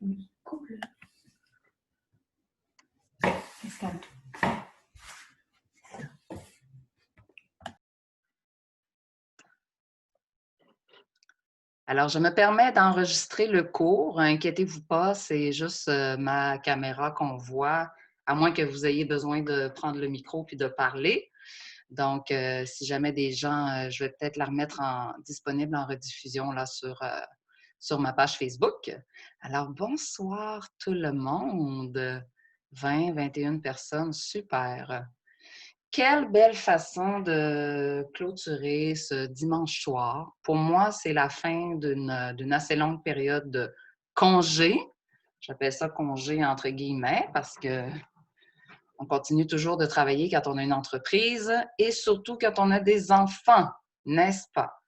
Oui, cool. Escale. Alors, je me permets d'enregistrer le cours. Inquiétez-vous pas, c'est juste ma caméra qu'on voit, à moins que vous ayez besoin de prendre le micro puis de parler. Donc, si jamais des gens, je vais peut-être la remettre disponible en rediffusion là, sur ma page Facebook. Alors, bonsoir tout le monde. 20, 21 personnes, super. Quelle belle façon de clôturer ce dimanche soir. Pour moi, c'est la fin d'une assez longue période de congé. J'appelle ça congé entre guillemets parce que on continue toujours de travailler quand on a une entreprise et surtout quand on a des enfants, n'est-ce pas?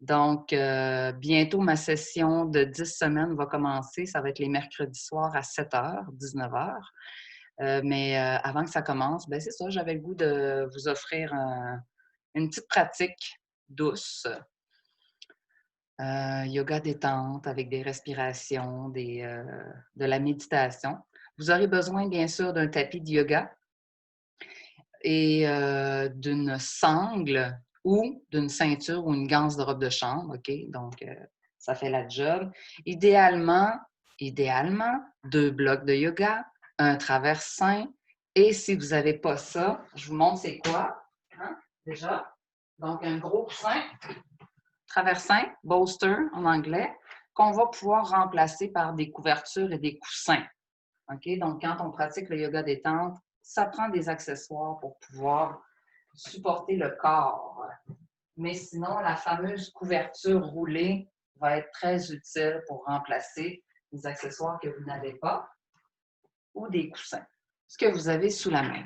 Donc, bientôt, ma session de 10 semaines va commencer. Ça va être les mercredis soirs à 7h, 19h. Mais avant que ça commence, ben c'est ça, j'avais le goût de vous offrir une petite pratique douce. Yoga détente avec des respirations, de la méditation. Vous aurez besoin, bien sûr, d'un tapis de yoga et d'une sangle ou d'une ceinture ou une ganse de robe de chambre, OK? Donc, ça fait la job. Idéalement, 2 blocs de yoga, un traversin. Et si vous n'avez pas ça, je vous montre c'est quoi, hein, déjà. Donc, un gros coussin, traversin, bolster en anglais, qu'on va pouvoir remplacer par des couvertures et des coussins. OK? Donc, quand on pratique le yoga détente, ça prend des accessoires pour pouvoir supporter le corps. Mais sinon, la fameuse couverture roulée va être très utile pour remplacer les accessoires que vous n'avez pas ou des coussins, ce que vous avez sous la main.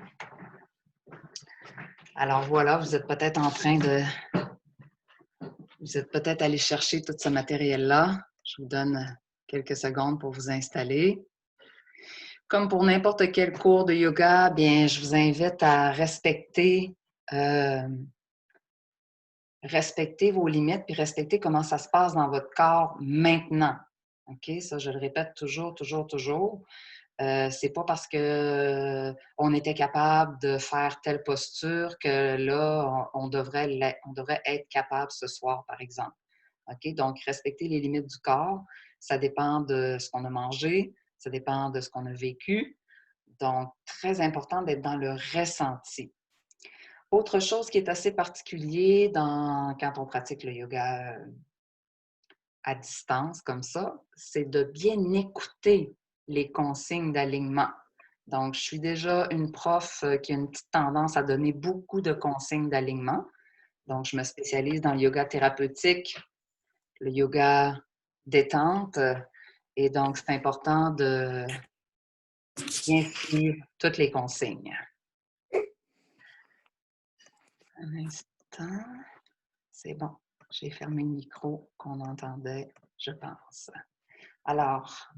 Alors voilà, vous êtes peut-être allé chercher tout ce matériel-là. Je vous donne quelques secondes pour vous installer. Comme pour n'importe quel cours de yoga, bien, je vous invite à respecter vos limites puis respecter comment ça se passe dans votre corps maintenant. OK? Ça, je le répète toujours, toujours, toujours. C'est pas parce qu'on était capable de faire telle posture que là, on devrait être capable ce soir, par exemple. OK? Donc, respecter les limites du corps, ça dépend de ce qu'on a mangé, ça dépend de ce qu'on a vécu. Donc, très important d'être dans le ressenti. Autre chose qui est assez particulier quand on pratique le yoga à distance comme ça, c'est de bien écouter les consignes d'alignement. Donc, je suis déjà une prof qui a une petite tendance à donner beaucoup de consignes d'alignement. Donc, je me spécialise dans le yoga thérapeutique, le yoga détente. Et donc, c'est important de bien suivre toutes les consignes. Un instant. C'est bon. J'ai fermé le micro qu'on entendait, je pense. Alors,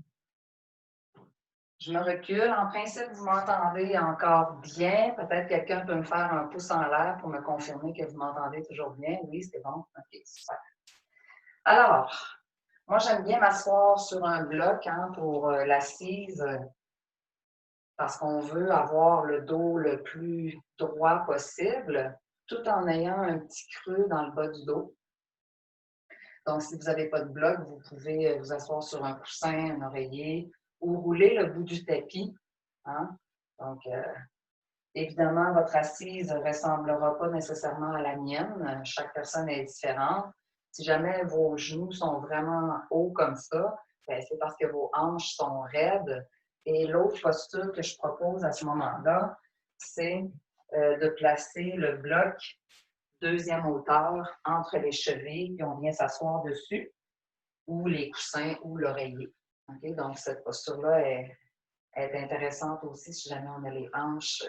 je me recule. En principe, vous m'entendez encore bien. Peut-être quelqu'un peut me faire un pouce en l'air pour me confirmer que vous m'entendez toujours bien. Oui, c'est bon. OK, super. Alors, moi, j'aime bien m'asseoir sur un bloc pour l'assise parce qu'on veut avoir le dos le plus droit possible tout en ayant un petit creux dans le bas du dos. Donc, si vous n'avez pas de bloc, vous pouvez vous asseoir sur un coussin, un oreiller ou rouler le bout du tapis. Hein? Donc, évidemment, votre assise ne ressemblera pas nécessairement à la mienne. Chaque personne est différente. Si jamais vos genoux sont vraiment hauts comme ça, c'est parce que vos hanches sont raides. Et l'autre posture que je propose à ce moment-là, c'est de placer le bloc deuxième hauteur entre les chevilles, puis on vient s'asseoir dessus, ou les coussins ou l'oreiller. Okay? Donc, cette posture-là est intéressante aussi si jamais on a les hanches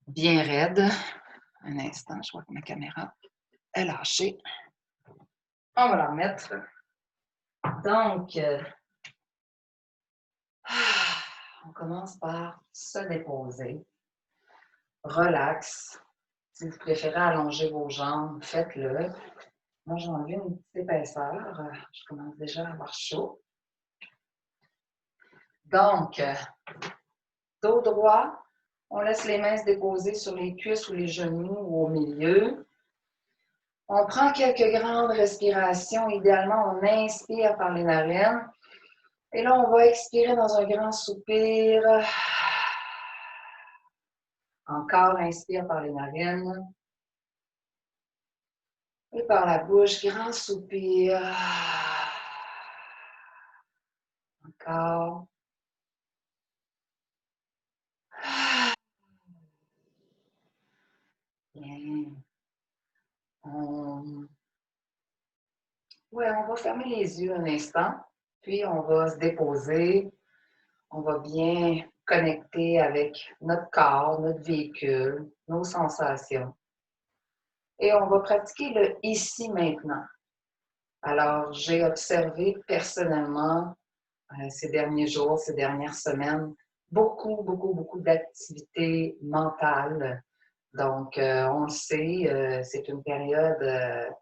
bien raides. Un instant, je vois que ma caméra est lâchée. On va la remettre. Donc, on commence par se déposer. Relax. Si vous préférez allonger vos jambes, faites-le. Moi, j'ai enlevé une petite épaisseur. Je commence déjà à avoir chaud. Donc, dos droit, on laisse les mains se déposer sur les cuisses ou les genoux ou au milieu. On prend quelques grandes respirations. Idéalement, on inspire par les narines. Et là, on va expirer dans un grand soupir. Encore, inspire par les narines. Et par la bouche, grand soupir. Encore. Bien. Ouais, on va fermer les yeux un instant, puis on va se déposer. On va bien connecter avec notre corps, notre véhicule, nos sensations. Et on va pratiquer le ici maintenant. Alors, j'ai observé personnellement ces derniers jours, ces dernières semaines, beaucoup d'activités mentales. Donc, on le sait, c'est une période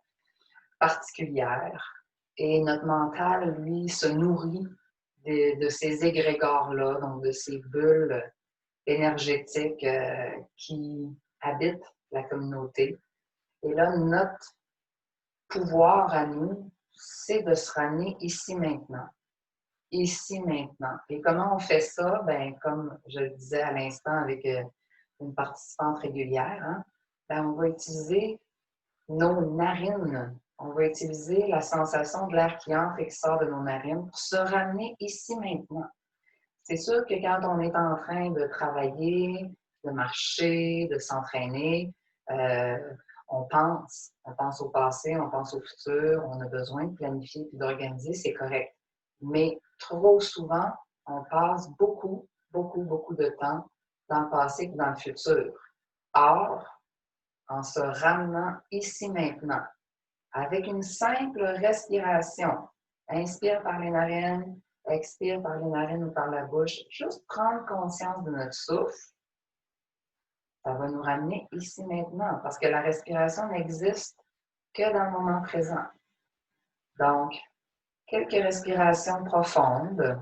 particulière. Et notre mental, lui, se nourrit de ces égrégores-là, donc de ces bulles énergétiques qui habitent la communauté. Et là, notre pouvoir à nous, c'est de se ramener ici maintenant. Ici maintenant. Et comment on fait ça? Ben, comme je le disais à l'instant avec une participante régulière, hein, ben, on va utiliser nos narines. On va utiliser la sensation de l'air qui entre et qui sort de nos narines pour se ramener ici maintenant. C'est sûr que quand on est en train de travailler, de marcher, de s'entraîner, euh, on pense au passé, on pense au futur, on a besoin de planifier et d'organiser, c'est correct. Mais trop souvent, on passe beaucoup de temps dans le passé et dans le futur. Or, en se ramenant ici maintenant, avec une simple respiration. Inspire par les narines, expire par les narines ou par la bouche. Juste prendre conscience de notre souffle. Ça va nous ramener ici maintenant parce que la respiration n'existe que dans le moment présent. Donc, quelques respirations profondes.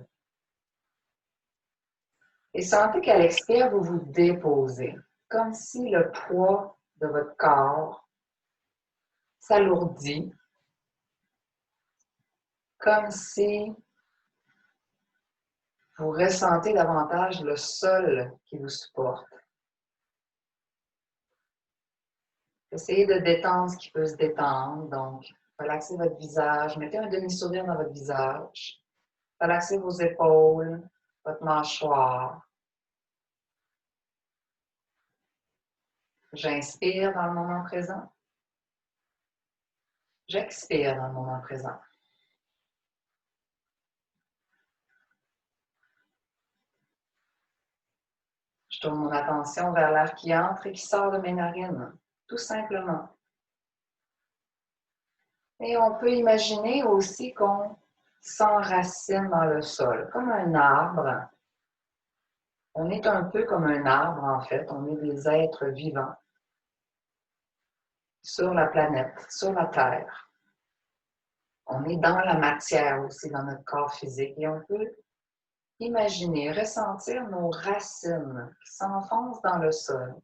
Et sentez qu'à l'expire, vous vous déposez, comme si le poids de votre corps s'alourdit, comme si vous ressentez davantage le sol qui vous supporte. Essayez de détendre ce qui peut se détendre. Donc, relaxez votre visage. Mettez un demi-sourire dans votre visage. Relaxez vos épaules, votre mâchoire. J'inspire dans le moment présent. J'expire dans le moment présent. Je tourne mon attention vers l'air qui entre et qui sort de mes narines, tout simplement. Et on peut imaginer aussi qu'on s'enracine dans le sol, comme un arbre. On est un peu comme un arbre, en fait. On est des êtres vivants sur la planète, sur la Terre. On est dans la matière aussi, dans notre corps physique. Et on peut imaginer, ressentir nos racines qui s'enfoncent dans le sol.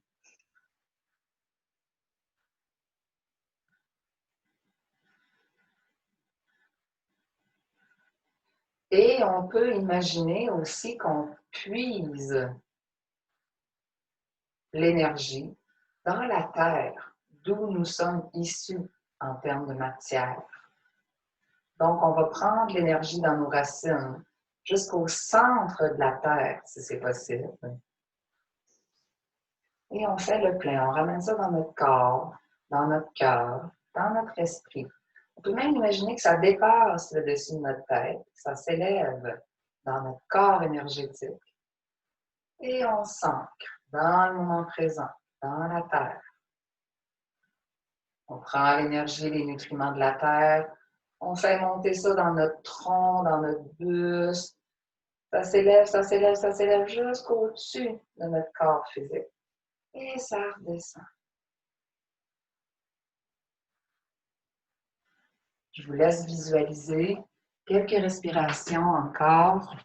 Et on peut imaginer aussi qu'on puise l'énergie dans la terre, d'où nous sommes issus en termes de matière. Donc, on va prendre l'énergie dans nos racines jusqu'au centre de la terre, si c'est possible. Et on fait le plein. On ramène ça dans notre corps, dans notre cœur, dans notre esprit. On peut même imaginer que ça dépasse le dessus de notre tête, que ça s'élève dans notre corps énergétique. Et on s'ancre dans le moment présent, dans la terre. On prend l'énergie, les nutriments de la terre, on fait monter ça dans notre tronc, dans notre buste. Ça s'élève jusqu'au-dessus de notre corps physique. Et ça redescend. Je vous laisse visualiser quelques respirations encore.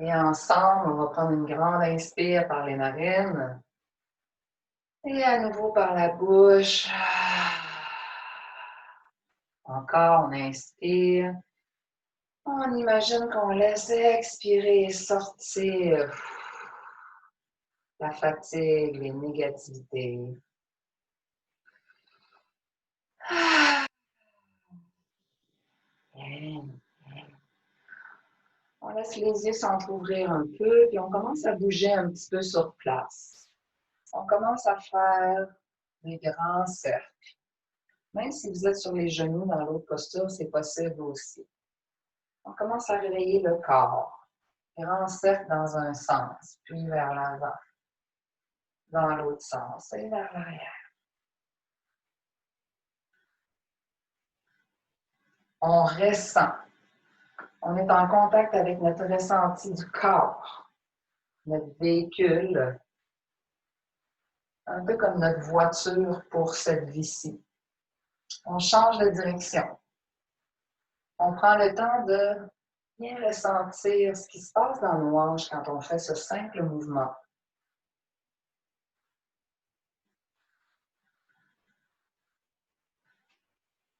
Et ensemble, on va prendre une grande inspire par les narines. Et à nouveau par la bouche. Encore, on inspire. On imagine qu'on laisse expirer et sortir la fatigue, les négativités. Bien. On laisse les yeux s'entrouvrir un peu, puis on commence à bouger un petit peu sur place. On commence à faire des grands cercles. Même si vous êtes sur les genoux dans l'autre posture, c'est possible aussi. On commence à réveiller le corps. Grand cercle dans un sens, puis vers l'avant. Dans l'autre sens et vers l'arrière. On ressent. On est en contact avec notre ressenti du corps, notre véhicule, un peu comme notre voiture pour cette vie-ci. On change de direction. On prend le temps de bien ressentir ce qui se passe dans nos hanches quand on fait ce simple mouvement.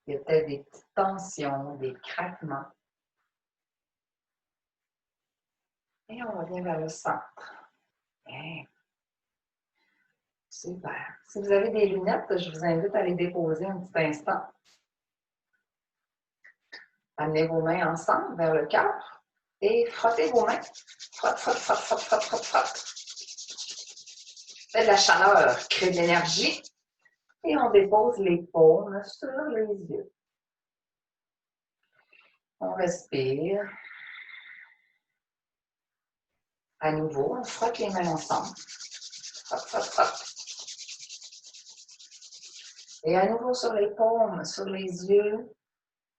Il y a peut-être des petites tensions, des craquements. Et on revient vers le centre. Bien. Super. Si vous avez des lunettes, je vous invite à les déposer un petit instant. Amenez vos mains ensemble vers le cœur et frottez vos mains. Frotte, frotte, frotte, frotte, frotte, frotte, frotte. Faites de la chaleur, crée de l'énergie. Et on dépose les paumes sur les yeux. On respire. À nouveau, on frotte les mains ensemble. Frotte, frotte, frotte. Et à nouveau sur les paumes, sur les yeux,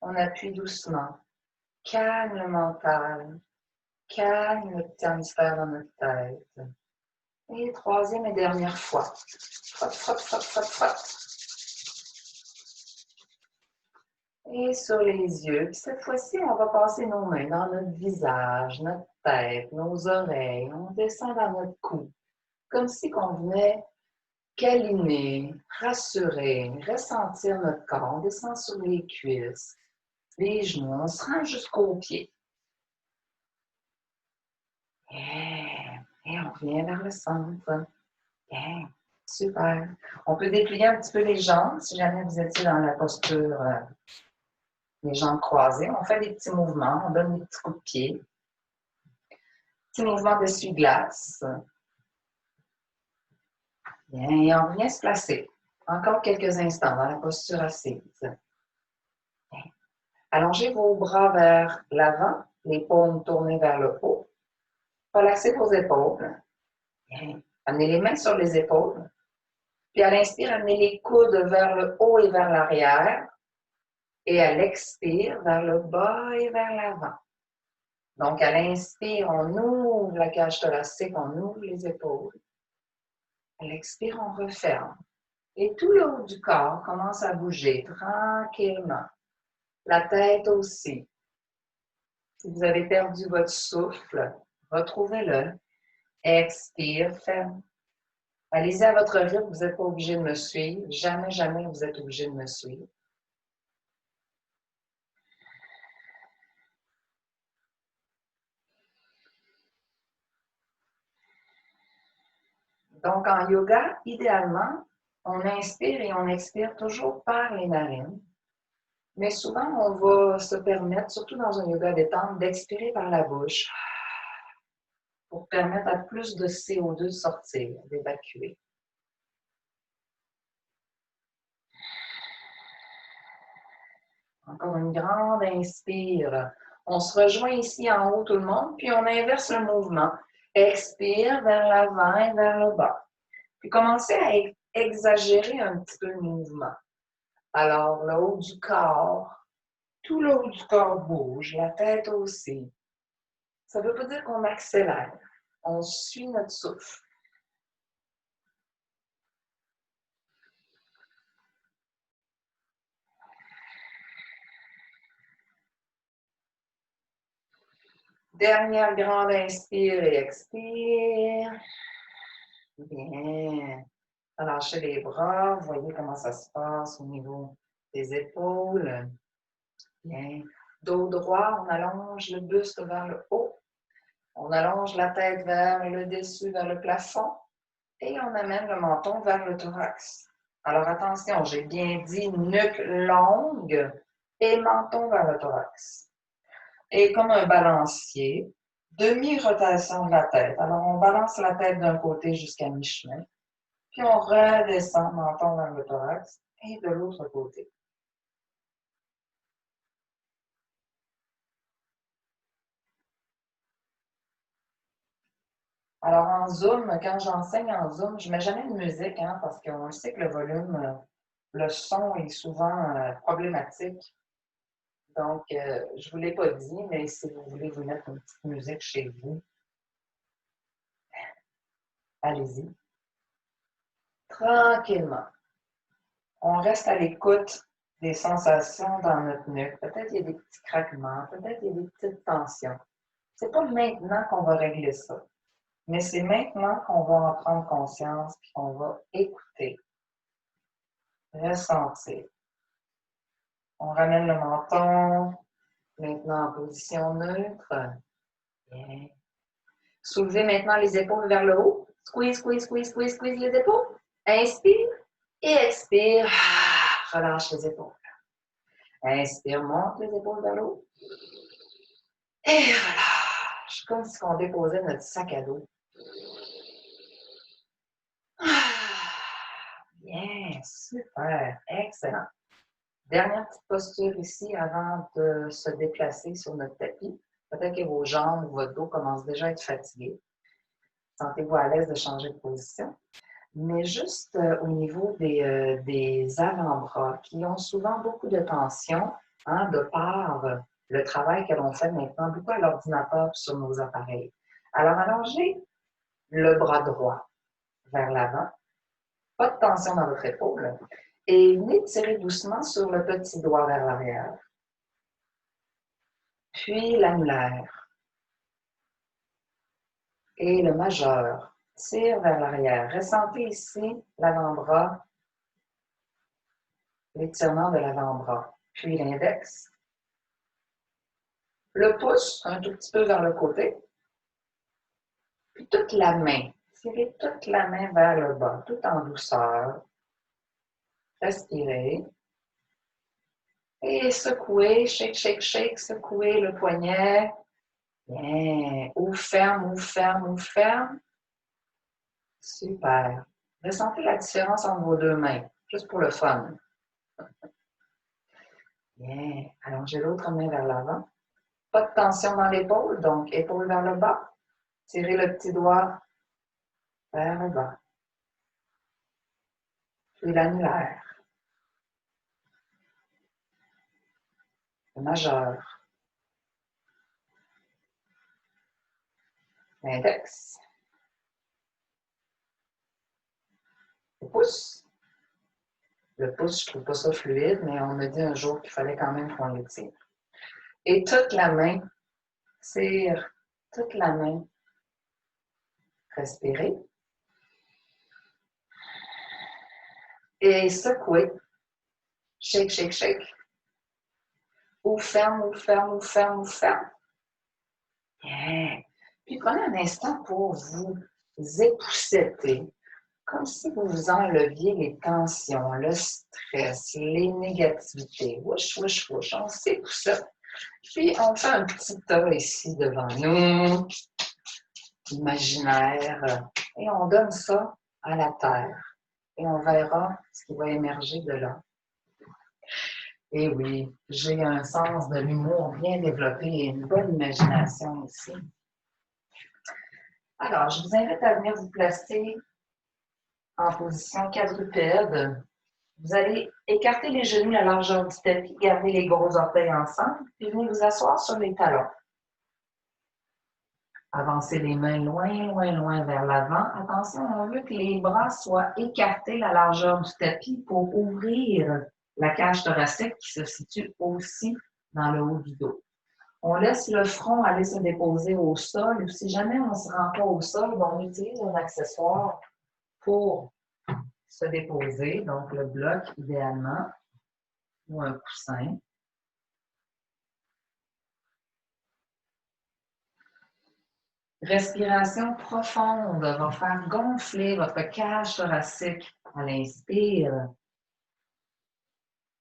on appuie doucement. Calme le mental. Calme le petit hamster dans notre tête. Et troisième et dernière fois. Frotte, frotte, frotte, frotte, frotte. Et sur les yeux. Puis cette fois-ci, on va passer nos mains dans notre visage, notre tête, nos oreilles. On descend dans notre cou. Comme si on venait câliner, rassurer, ressentir notre corps. On descend sur les cuisses, les genoux. On se rend jusqu'aux pieds. Yeah. Et on revient vers le centre. Yeah. Super. On peut déplier un petit peu les jambes si jamais vous étiez dans la posture les jambes croisées. On fait des petits mouvements. On donne des petits coups de pied. Petit mouvement d'essuie-glace. Bien. Et on revient se placer. Encore quelques instants dans la posture assise. Bien. Allongez vos bras vers l'avant. Les paumes tournées vers le haut. Relaxez vos épaules. Bien. Amenez les mains sur les épaules. Puis à l'inspire, amenez les coudes vers le haut et vers l'arrière. Et à l'expire, vers le bas et vers l'avant. Donc, à l'inspire, on ouvre la cage thoracique, on ouvre les épaules. À l'expire, on referme. Et tout le haut du corps commence à bouger tranquillement. La tête aussi. Si vous avez perdu votre souffle, retrouvez-le. Expire, ferme. Allez-y à votre rythme, vous n'êtes pas obligé de me suivre. Jamais, jamais vous êtes obligé de me suivre. Donc, en yoga, idéalement, on inspire et on expire toujours par les narines. Mais souvent, on va se permettre, surtout dans un yoga détente, d'expirer par la bouche pour permettre à plus de CO2 de sortir, d'évacuer. Encore une grande inspire. On se rejoint ici en haut tout le monde, puis on inverse le mouvement. Expire vers l'avant et vers le bas. Puis commencez à exagérer un petit peu le mouvement. Alors, le haut du corps, tout le haut du corps bouge, la tête aussi. Ça ne veut pas dire qu'on accélère. On suit notre souffle. Dernière grande inspire et expire. Bien. Relâchez les bras. Voyez comment ça se passe au niveau des épaules. Bien. Dos droit, on allonge le buste vers le haut. On allonge la tête vers le dessus, vers le plafond. Et on amène le menton vers le thorax. Alors attention, j'ai bien dit nuque longue et menton vers le thorax. Et comme un balancier, demi-rotation de la tête. Alors on balance la tête d'un côté jusqu'à mi-chemin, puis on redescend menton vers le thorax et de l'autre côté. Alors en Zoom, quand j'enseigne en Zoom, je ne mets jamais de musique parce qu'on sait que le volume, le son est souvent problématique. Donc, je ne vous l'ai pas dit, mais si vous voulez vous mettre une petite musique chez vous, allez-y. Tranquillement. On reste à l'écoute des sensations dans notre nuque. Peut-être qu'il y a des petits craquements, peut-être qu'il y a des petites tensions. Ce n'est pas maintenant qu'on va régler ça, mais c'est maintenant qu'on va en prendre conscience et qu'on va écouter, ressentir. On ramène le menton, maintenant en position neutre. Bien. Soulevez maintenant les épaules vers le haut. Squeeze, squeeze, squeeze, squeeze, squeeze les épaules. Inspire et expire. Relâche les épaules. Inspire, monte les épaules vers le haut. Et relâche. Comme si on déposait notre sac à dos. Bien, super, excellent. Dernière petite posture ici avant de se déplacer sur notre tapis. Peut-être que vos jambes ou votre dos commencent déjà à être fatigués. Sentez-vous à l'aise de changer de position. Mais juste au niveau des avant-bras, qui ont souvent beaucoup de tension, de par le travail que l'on fait maintenant, beaucoup à l'ordinateur sur nos appareils. Alors, allongez le bras droit vers l'avant, pas de tension dans votre épaule, et venez tirer doucement sur le petit doigt vers l'arrière. Puis l'annulaire et le majeur. Tire vers l'arrière. Ressentez ici l'avant-bras, l'étirement de l'avant-bras. Puis l'index. Le pouce, un tout petit peu vers le côté. Puis toute la main. Tirez toute la main vers le bas, tout en douceur. Respirez. Et secouez, shake, shake, shake, secouez le poignet. Bien. Ouvre, ferme, ouvre, ferme, ouvre, ferme. Super. Ressentez la différence entre vos deux mains, juste pour le fun. Bien. Allongez l'autre main vers l'avant. Pas de tension dans l'épaule, donc épaule vers le bas. Tirez le petit doigt vers le bas. Puis l'annulaire. Le majeur. L'index. Le pouce. Le pouce, je ne trouve pas ça fluide, mais on m'a dit un jour qu'il fallait quand même qu'on l'étire. Et toute la main. Tire toute la main. Respirez. Et secouez. Shake, shake, shake. Ouvre, ferme, ouvre, ferme, ouvre, ferme, ouvre, ferme. Bien. Puis prenez un instant pour vous épousseter, comme si vous vous enleviez les tensions, le stress, les négativités. Wouch, wouch, wouch. On s'époussette. Puis on fait un petit tas ici devant nous, imaginaire, et on donne ça à la terre. Et on verra ce qui va émerger de là. Et oui, j'ai un sens de l'humour bien développé et une bonne imagination aussi. Alors, je vous invite à venir vous placer en position quadrupède. Vous allez écarter les genoux la largeur du tapis, garder les gros orteils ensemble, puis venez vous asseoir sur les talons. Avancez les mains loin, loin, loin vers l'avant. Attention, on veut que les bras soient écartés la largeur du tapis pour ouvrir la cage thoracique qui se situe aussi dans le haut du dos. On laisse le front aller se déposer au sol. Si jamais on ne se rend pas au sol, on utilise un accessoire pour se déposer. Donc, le bloc, idéalement, ou un coussin. Respiration profonde va faire gonfler votre cage thoracique à l'inspire.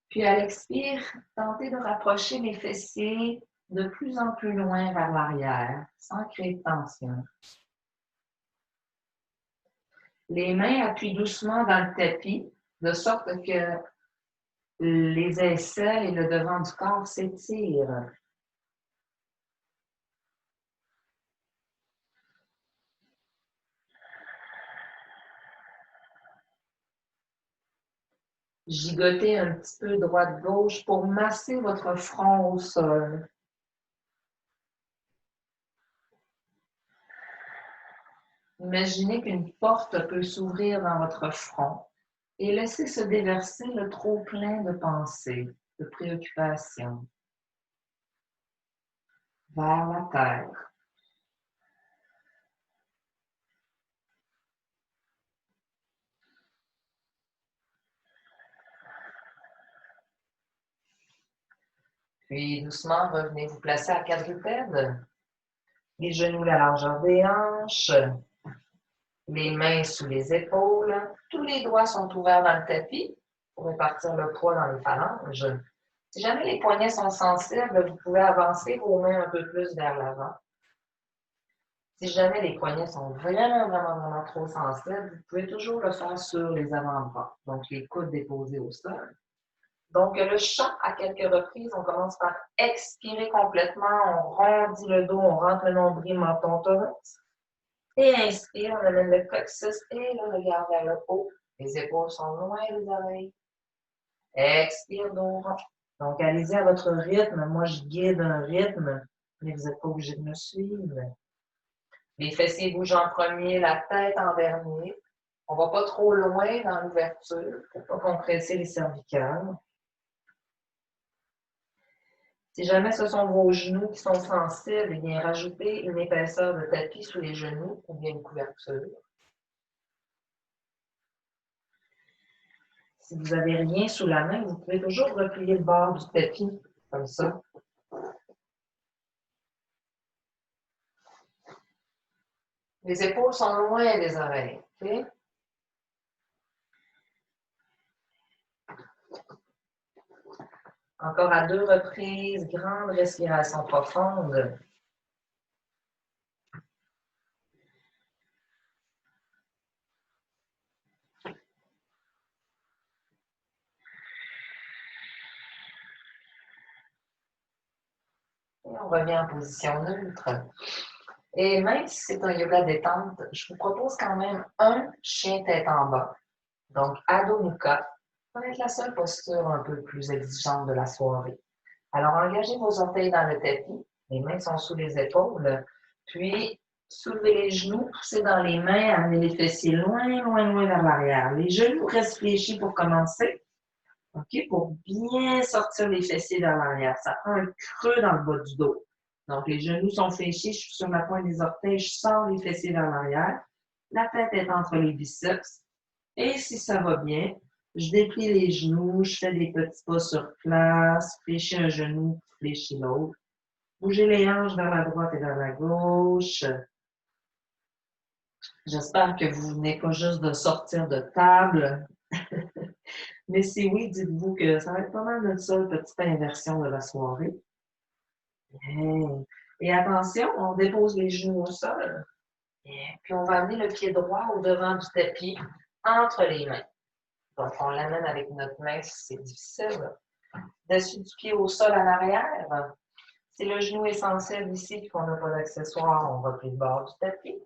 Puis à l'expire, tentez de rapprocher les fessiers de plus en plus loin vers l'arrière, sans créer de tension. Les mains appuient doucement dans le tapis, de sorte que les aisselles et le devant du corps s'étirent. Gigotez un petit peu droite-gauche pour masser votre front au sol. Imaginez qu'une porte peut s'ouvrir dans votre front et laissez se déverser le trop-plein de pensées, de préoccupations vers la terre. Puis doucement, revenez vous placer à quadrupède. Les genoux la largeur des hanches, les mains sous les épaules. Tous les doigts sont ouverts dans le tapis pour répartir le poids dans les phalanges. Si jamais les poignets sont sensibles, vous pouvez avancer vos mains un peu plus vers l'avant. Si jamais les poignets sont vraiment trop sensibles, vous pouvez toujours le faire sur les avant-bras, donc les coudes déposés au sol. Donc, le chant, à quelques reprises, on commence par expirer complètement, on rondit le dos, on rentre le nombril, menton, thorax. Et inspire, on amène le coccyx et le regard vers le haut. Les épaules sont loin des oreilles. Expire, dos rond. Donc, allez-y à votre rythme. Moi, je guide un rythme, mais vous n'êtes pas obligé de me suivre. Les fessiers bougent en premier, la tête en dernier. On ne va pas trop loin dans l'ouverture pour ne pas compresser les cervicales. Si jamais ce sont vos genoux qui sont sensibles, eh bien, rajoutez une épaisseur de tapis sous les genoux ou bien une couverture. Si vous n'avez rien sous la main, vous pouvez toujours replier le bord du tapis, comme ça. Les épaules sont loin des oreilles. Okay? Encore à 2 reprises, grande respiration profonde. Et on revient en position neutre. Et même si c'est un yoga détente, je vous propose quand même un chien tête en bas. Donc, Adho Mukha, ça va être la seule posture un peu plus exigeante de la soirée. Alors, engagez vos orteils dans le tapis, les mains sont sous les épaules, puis soulevez les genoux, poussez dans les mains, amenez les fessiers loin, loin, loin vers l'arrière. Les genoux restent fléchis pour commencer, OK, pour bien sortir les fessiers vers l'arrière. Ça prend un creux dans le bas du dos. Donc, les genoux sont fléchis, je suis sur la pointe des orteils, je sors les fessiers vers l'arrière. La tête est entre les biceps. Et si ça va bien, je déplie les genoux, je fais des petits pas sur place, fléchis un genou, fléchis l'autre. Bougez les hanches vers la droite et vers la gauche. J'espère que vous venez pas juste de sortir de table. Mais si oui, dites-vous que ça va être pas mal notre seule petite inversion de la soirée. Bien. Et attention, on dépose les genoux au sol. Bien. Puis on va amener le pied droit au devant du tapis, entre les mains. Donc, on l'amène avec notre main si c'est difficile. Dessus du pied au sol en arrière. Si le genou est sensible ici et qu'on n'a pas d'accessoire, on replie le bord du tapis.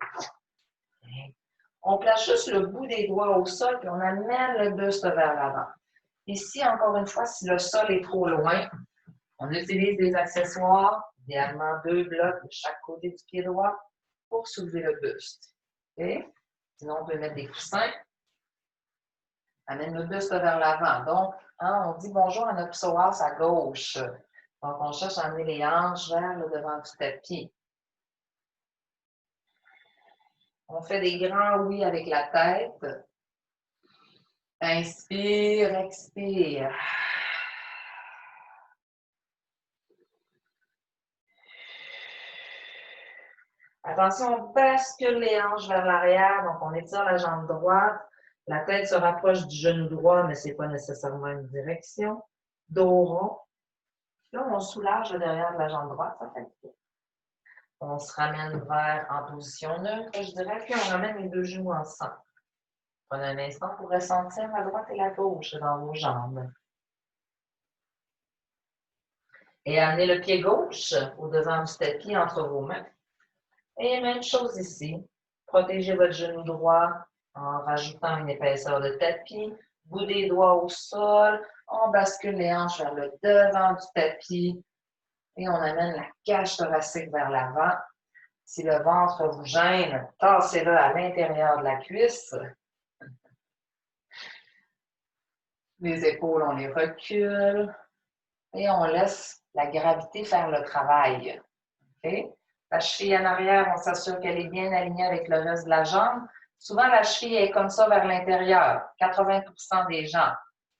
On place juste le bout des doigts au sol puis on amène le buste vers l'avant. Ici, encore une fois, si le sol est trop loin, on utilise des accessoires, idéalement 2 blocs de chaque côté du pied droit pour soulever le buste. Okay? Sinon, on peut mettre des coussins. Amène le buste vers l'avant. Donc, on dit bonjour à notre psoas à gauche. Donc, on cherche à amener les hanches vers le devant du tapis. On fait des grands oui avec la tête. Inspire, expire. Attention, on bascule les hanches vers l'arrière. Donc, on étire la jambe droite. La tête se rapproche du genou droit, mais ce n'est pas nécessairement une direction. Dos rond. Là, on soulage le derrière de la jambe droite. Ça fait bien. On se ramène vers en position neutre, je dirais, puis on ramène les 2 genoux ensemble. Prenez un instant pour ressentir la droite et la gauche dans vos jambes. Et amenez le pied gauche au devant du tapis entre vos mains. Et même chose ici. Protégez votre genou droit en rajoutant une épaisseur de tapis. Bout des doigts au sol. On bascule les hanches vers le devant du tapis. Et on amène la cage thoracique vers l'avant. Si le ventre vous gêne, tassez-le à l'intérieur de la cuisse. Les épaules, on les recule. Et on laisse la gravité faire le travail. Okay? La cheville en arrière, on s'assure qu'elle est bien alignée avec le reste de la jambe. Souvent, la cheville est comme ça vers l'intérieur, 80% des gens.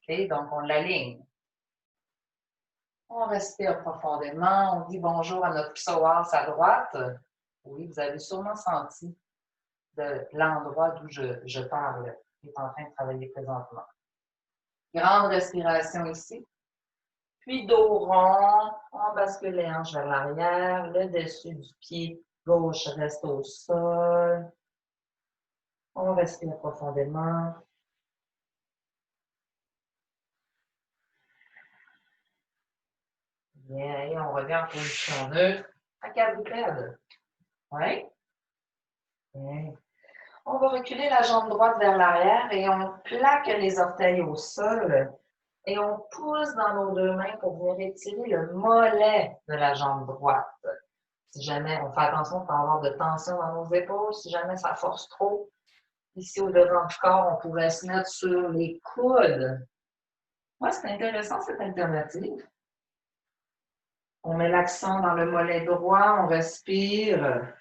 Okay? Donc, on l'aligne. On respire profondément. On dit bonjour à notre psoas à droite. Oui, vous avez sûrement senti de l'endroit d'où je parle, qui est en train de travailler présentement. Grande respiration ici. Puis dos rond, on bascule les hanches vers l'arrière, le dessus du pied gauche reste au sol. On respire profondément. Bien, et on revient en position neutre à quadrupède. Oui? Bien. On va reculer la jambe droite vers l'arrière et on plaque les orteils au sol. Et on pousse dans nos 2 mains pour venir étirer le mollet de la jambe droite. Si jamais, on fait attention de ne pas avoir de tension dans nos épaules, si jamais ça force trop, ici au devant du corps, on pourrait se mettre sur les coudes. Ouais, c'est intéressant cette alternative. On met l'accent dans le mollet droit, on respire.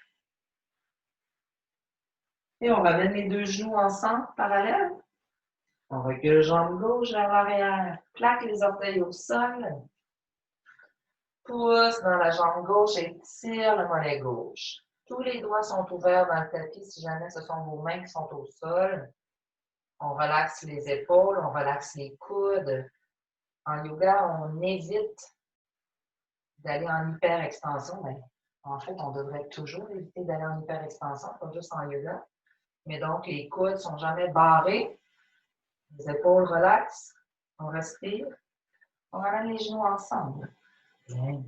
Et on ramène les 2 genoux ensemble, parallèles. On recule jambe gauche vers l'arrière. Plaque les orteils au sol. Pousse dans la jambe gauche et tire le mollet gauche. Tous les doigts sont ouverts dans le tapis si jamais ce sont vos mains qui sont au sol. On relaxe les épaules, on relaxe les coudes. En yoga, on évite d'aller en hyper-extension. Mais en fait, on devrait toujours éviter d'aller en hyper-extension, pas juste en yoga. Mais donc, les coudes ne sont jamais barrés. Les épaules relaxent. On respire. On ramène les genoux ensemble. Bien.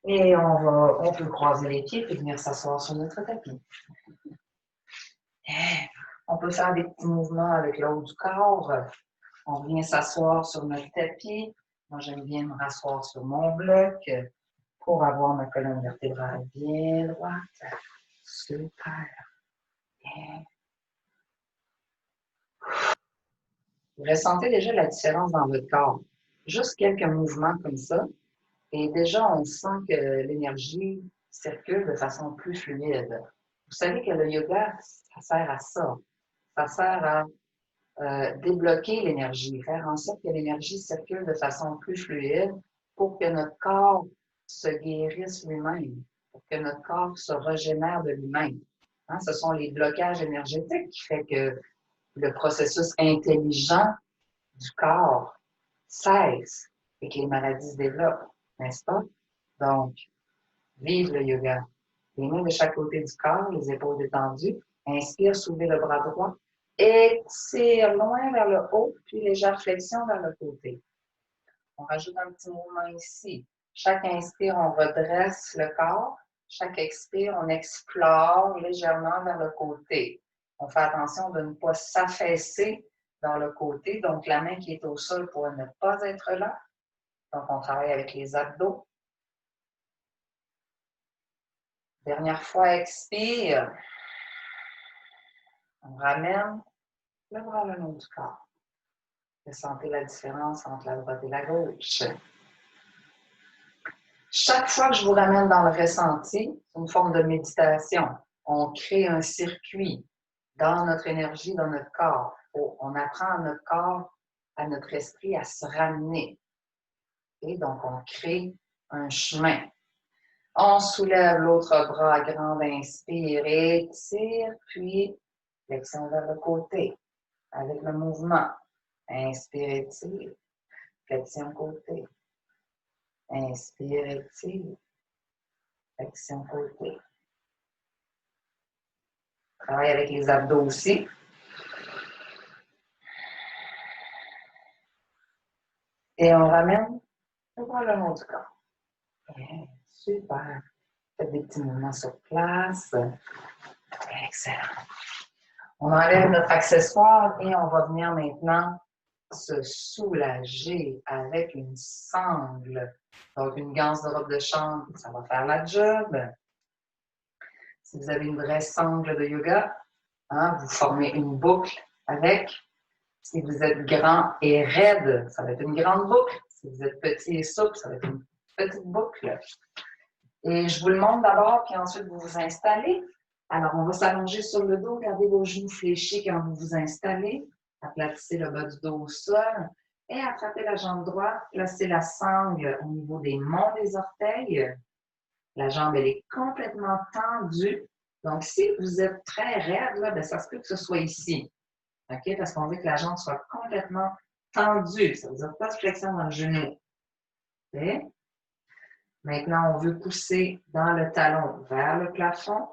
Et on peut croiser les pieds et venir s'asseoir sur notre tapis. On peut faire des petits mouvements avec le haut du corps. On vient s'asseoir sur notre tapis. Moi, j'aime bien me rasseoir sur mon bloc pour avoir ma colonne vertébrale bien droite. Super. Bien. Vous ressentez déjà la différence dans votre corps. Juste quelques mouvements comme ça. Et déjà, on sent que l'énergie circule de façon plus fluide. Vous savez que le yoga, ça sert à ça. Ça sert à débloquer l'énergie, faire en sorte que l'énergie circule de façon plus fluide pour que notre corps se guérisse lui-même, pour que notre corps se régénère de lui-même. Hein, ce sont les blocages énergétiques qui font que le processus intelligent du corps cesse et que les maladies se développent, n'est-ce pas? Donc, vive le yoga. Les mains de chaque côté du corps, les épaules détendues. Inspire, soulevez le bras droit. Étire loin vers le haut, puis légère flexion vers le côté. On rajoute un petit mouvement ici. Chaque inspire, on redresse le corps. Chaque expire, on explore légèrement vers le côté. On fait attention de ne pas s'affaisser dans le côté. Donc, la main qui est au sol pourrait ne pas être là. Donc, on travaille avec les abdos. Dernière fois, expire. On ramène le bras le long du corps. Vous sentez la différence entre la droite et la gauche. Chaque fois que je vous ramène dans le ressenti, c'est une forme de méditation. On crée un circuit dans notre énergie, dans notre corps. On apprend à notre corps, à notre esprit à se ramener. Et donc, on crée un chemin. On soulève l'autre bras à grande inspire, étire, puis flexion vers le côté avec le mouvement. Inspire, étire, flexion côté. Inspire, étire, flexion côté. Travaille avec les abdos aussi. Et on ramène le bras le long du corps. Bien, super. Faites des petits mouvements sur place. Excellent. On enlève notre accessoire et on va venir maintenant se soulager avec une sangle. Donc, une ganse de robe de chambre, ça va faire la job. Si vous avez une vraie sangle de yoga, vous formez une boucle avec. Si vous êtes grand et raide, ça va être une grande boucle. Si vous êtes petit et souple, ça va être une petite boucle. Et je vous le montre d'abord, puis ensuite vous vous installez. Alors, on va s'allonger sur le dos, gardez vos genoux fléchis quand vous vous installez. Aplatissez le bas du dos au sol et attrapez la jambe droite. Placez la sangle au niveau des monts des orteils. La jambe, elle est complètement tendue. Donc, si vous êtes très raide, là, bien, ça se peut que ce soit ici. OK? Parce qu'on veut que la jambe soit complètement tendue. Ça veut dire pas de flexion dans le genou. OK? Maintenant, on veut pousser dans le talon vers le plafond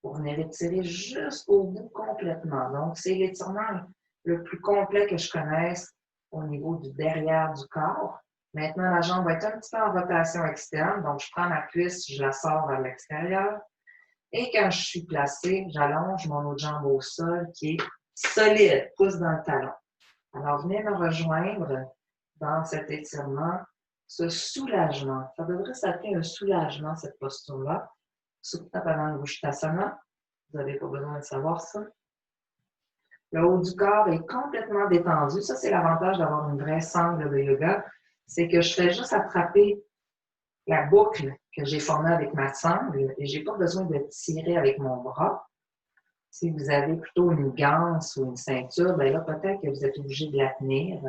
pour venir étirer jusqu'au bout complètement. Donc, c'est l'étirement le plus complet que je connaisse au niveau du derrière du corps. Maintenant, la jambe va être un petit peu en rotation externe. Donc, je prends ma cuisse, je la sors vers l'extérieur. Et quand je suis placée, j'allonge mon autre jambe au sol qui est solide, pousse dans le talon. Alors, venez me rejoindre dans cet étirement, ce soulagement. Ça devrait s'appeler un soulagement, cette posture-là. Supta Padang Uttanasana. Vous n'avez pas besoin de savoir ça. Le haut du corps est complètement détendu. Ça, c'est l'avantage d'avoir une vraie sangle de yoga. C'est que je fais juste attraper la boucle que j'ai formée avec ma sangle et je n'ai pas besoin de tirer avec mon bras. Si vous avez plutôt une ganse ou une ceinture, bien là, peut-être que vous êtes obligé de la tenir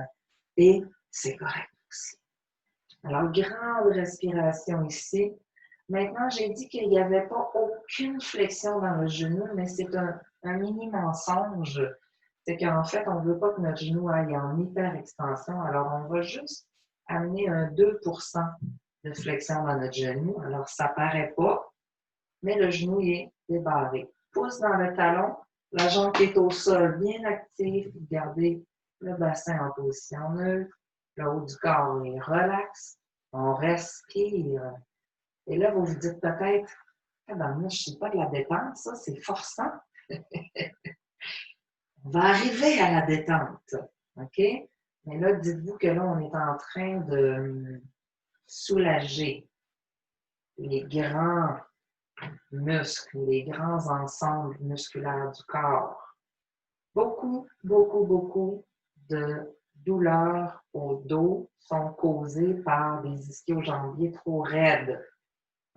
et c'est correct aussi. Alors, grande respiration ici. Maintenant, j'ai dit qu'il n'y avait pas aucune flexion dans le genou, mais c'est un mini mensonge. C'est qu'en fait, on ne veut pas que notre genou aille en hyper-extension. Alors, on va juste amener un 2% de flexion dans notre genou. Alors, ça ne paraît pas, mais le genou est débarré. Pouce dans le talon, la jambe qui est au sol bien active. Gardez le bassin en position neutre. Le haut du corps est relax. On respire. Et là, vous vous dites peut-être, ah ben moi, je ne suis pas de la détente, ça, c'est forçant. On va arriver à la détente. OK? Mais là, dites-vous que là, on est en train de soulager les grands muscles, les grands ensembles musculaires du corps. Beaucoup, beaucoup, beaucoup de douleurs au dos sont causées par des ischio-jambiers trop raides.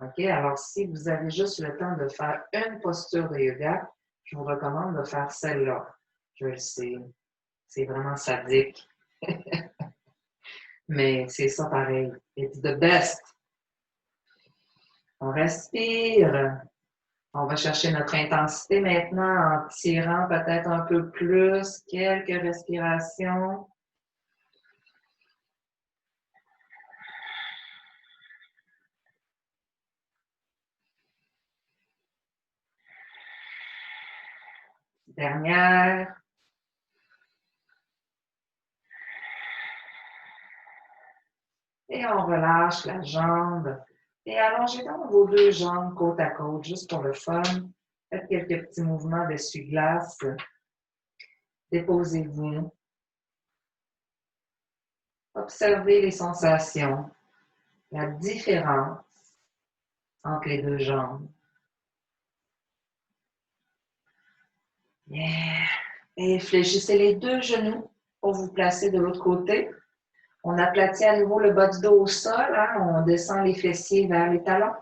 OK? Alors, si vous avez juste le temps de faire une posture de yoga, je vous recommande de faire celle-là. Je le sais, c'est vraiment sadique. Mais c'est ça pareil. It's the best. On respire. On va chercher notre intensité maintenant en tirant peut-être un peu plus, quelques respirations. Dernière. Et on relâche la jambe. Et allongez donc vos deux jambes côte à côte, juste pour le fun. Faites quelques petits mouvements d'essuie-glace. Déposez-vous Observez les sensations, la différence entre les deux jambes. Yeah. Et fléchissez les deux genoux pour vous placer de l'autre côté. On aplatit à nouveau le bas du dos au sol. Hein? On descend les fessiers vers les talons.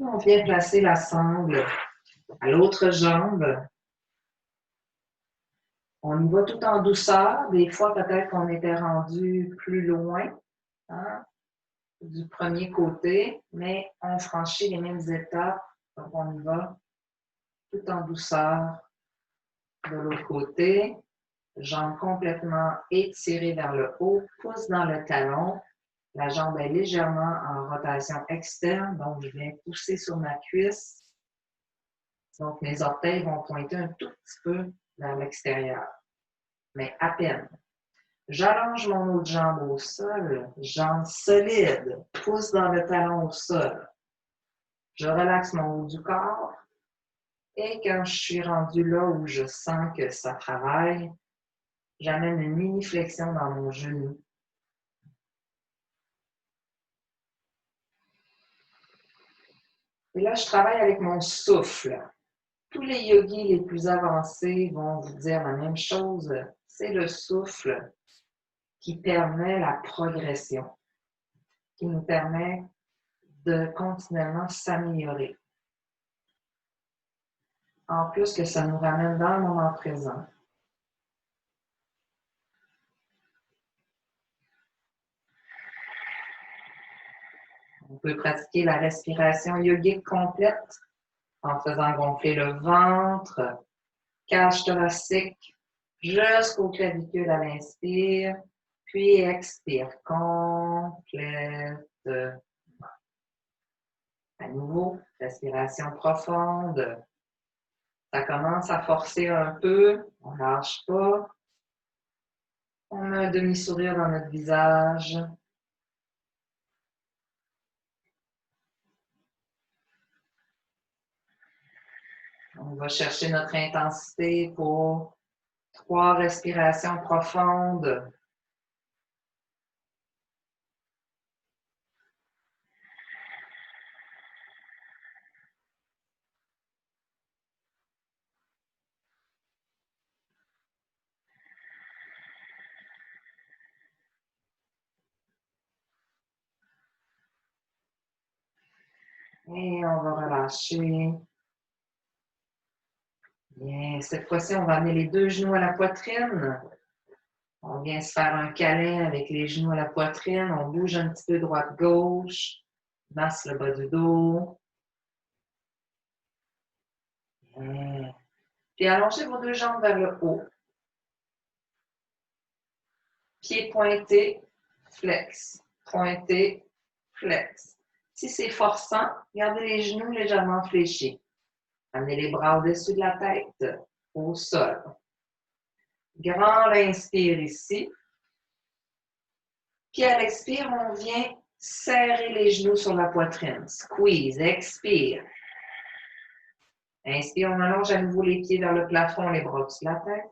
Et on vient placer la sangle à l'autre jambe. On y va tout en douceur. Des fois, peut-être qu'on était rendu plus loin, hein, du premier côté, mais on franchit les mêmes étapes. Donc, on y va tout en douceur de l'autre côté. Jambe complètement étirée vers le haut, pouce dans le talon. La jambe est légèrement en rotation externe, donc je viens pousser sur ma cuisse. Donc, mes orteils vont pointer un tout petit peu vers l'extérieur, mais à peine. J'allonge mon autre jambe au sol, jambe solide, pouce dans le talon au sol. Je relaxe mon haut du corps et quand je suis rendu là où je sens que ça travaille, j'amène une mini flexion dans mon genou. Et là, je travaille avec mon souffle. Tous les yogis les plus avancés vont vous dire la même chose. C'est le souffle qui permet la progression, qui nous permet de continuellement s'améliorer. En plus que ça nous ramène dans le moment présent. On peut pratiquer la respiration yogique complète en faisant gonfler le ventre, cage thoracique jusqu'au clavicule à l'inspire, puis expire complètement. À nouveau, respiration profonde. Ça commence à forcer un peu, on ne lâche pas. On met un demi-sourire dans notre visage. On va chercher notre intensité pour 3 respirations profondes. Et on va relâcher. Bien, cette fois-ci, on va amener les 2 genoux à la poitrine. On vient se faire un câlin avec les genoux à la poitrine. On bouge un petit peu droite-gauche. Masse le bas du dos. Bien. Puis allongez vos 2 jambes vers le haut. Pieds pointés, flex. Pointé, flex. Si c'est forçant, gardez les genoux légèrement fléchis. Amenez les bras au-dessus de la tête, au sol. Grand inspire ici. Puis à l'expire, on vient serrer les genoux sur la poitrine. Squeeze, expire. Inspire, on allonge à nouveau les pieds vers le plafond, les bras au-dessus de la tête.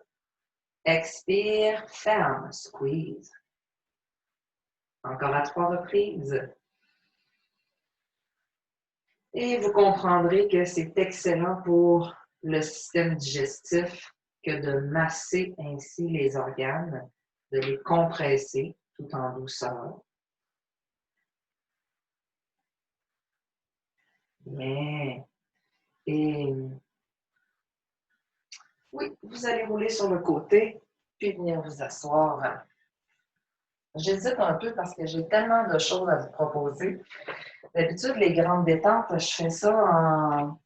Expire, ferme, squeeze. Encore à 3 reprises. Et vous comprendrez que c'est excellent pour le système digestif que de masser ainsi les organes, de les compresser tout en douceur. Bien. Et oui, vous allez rouler sur le côté, puis venir vous asseoir. J'hésite un peu parce que j'ai tellement de choses à vous proposer. D'habitude, les grandes détentes, je fais ça en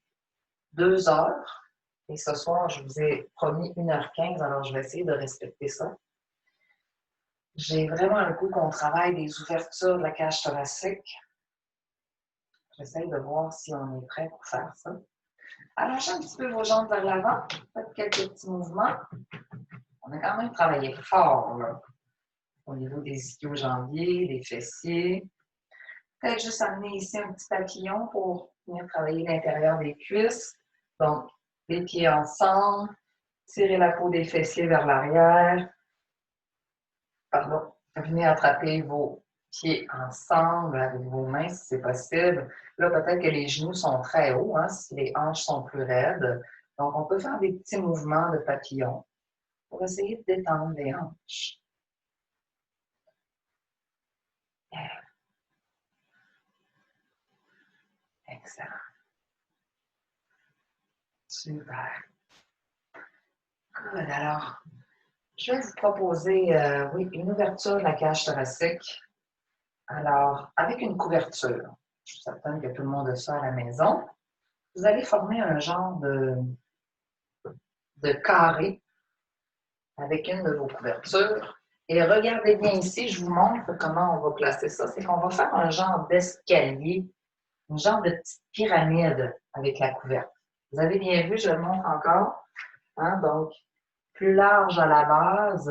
2 heures. Et ce soir, je vous ai promis 1h15, alors je vais essayer de respecter ça. J'ai vraiment un coup qu'on travaille des ouvertures de la cage thoracique. J'essaie de voir si on est prêt pour faire ça. Allongez un petit peu vos jambes vers l'avant. Faites quelques petits mouvements. On a quand même travaillé fort là, au niveau des ischio-jambiers, des fessiers. Peut-être juste amener ici un petit papillon pour venir travailler l'intérieur des cuisses. Donc, les pieds ensemble. Tirez la peau des fessiers vers l'arrière. Pardon. Venez attraper vos pieds ensemble avec vos mains si c'est possible. Là, peut-être que les genoux sont très hauts, hein, si les hanches sont plus raides. Donc, on peut faire des petits mouvements de papillon pour essayer de détendre les hanches. Excellent. Super. Good. Alors, je vais vous proposer, oui, une ouverture de la cage thoracique. Alors, avec une couverture, je suis certaine que tout le monde a ça à la maison, vous allez former un genre de carré avec une de vos couvertures. Et regardez bien ici, je vous montre comment on va placer ça. C'est qu'on va faire un genre d'escalier, un genre de petite pyramide avec la couverture. Vous avez bien vu, je le montre encore. Hein? Donc, plus large à la base,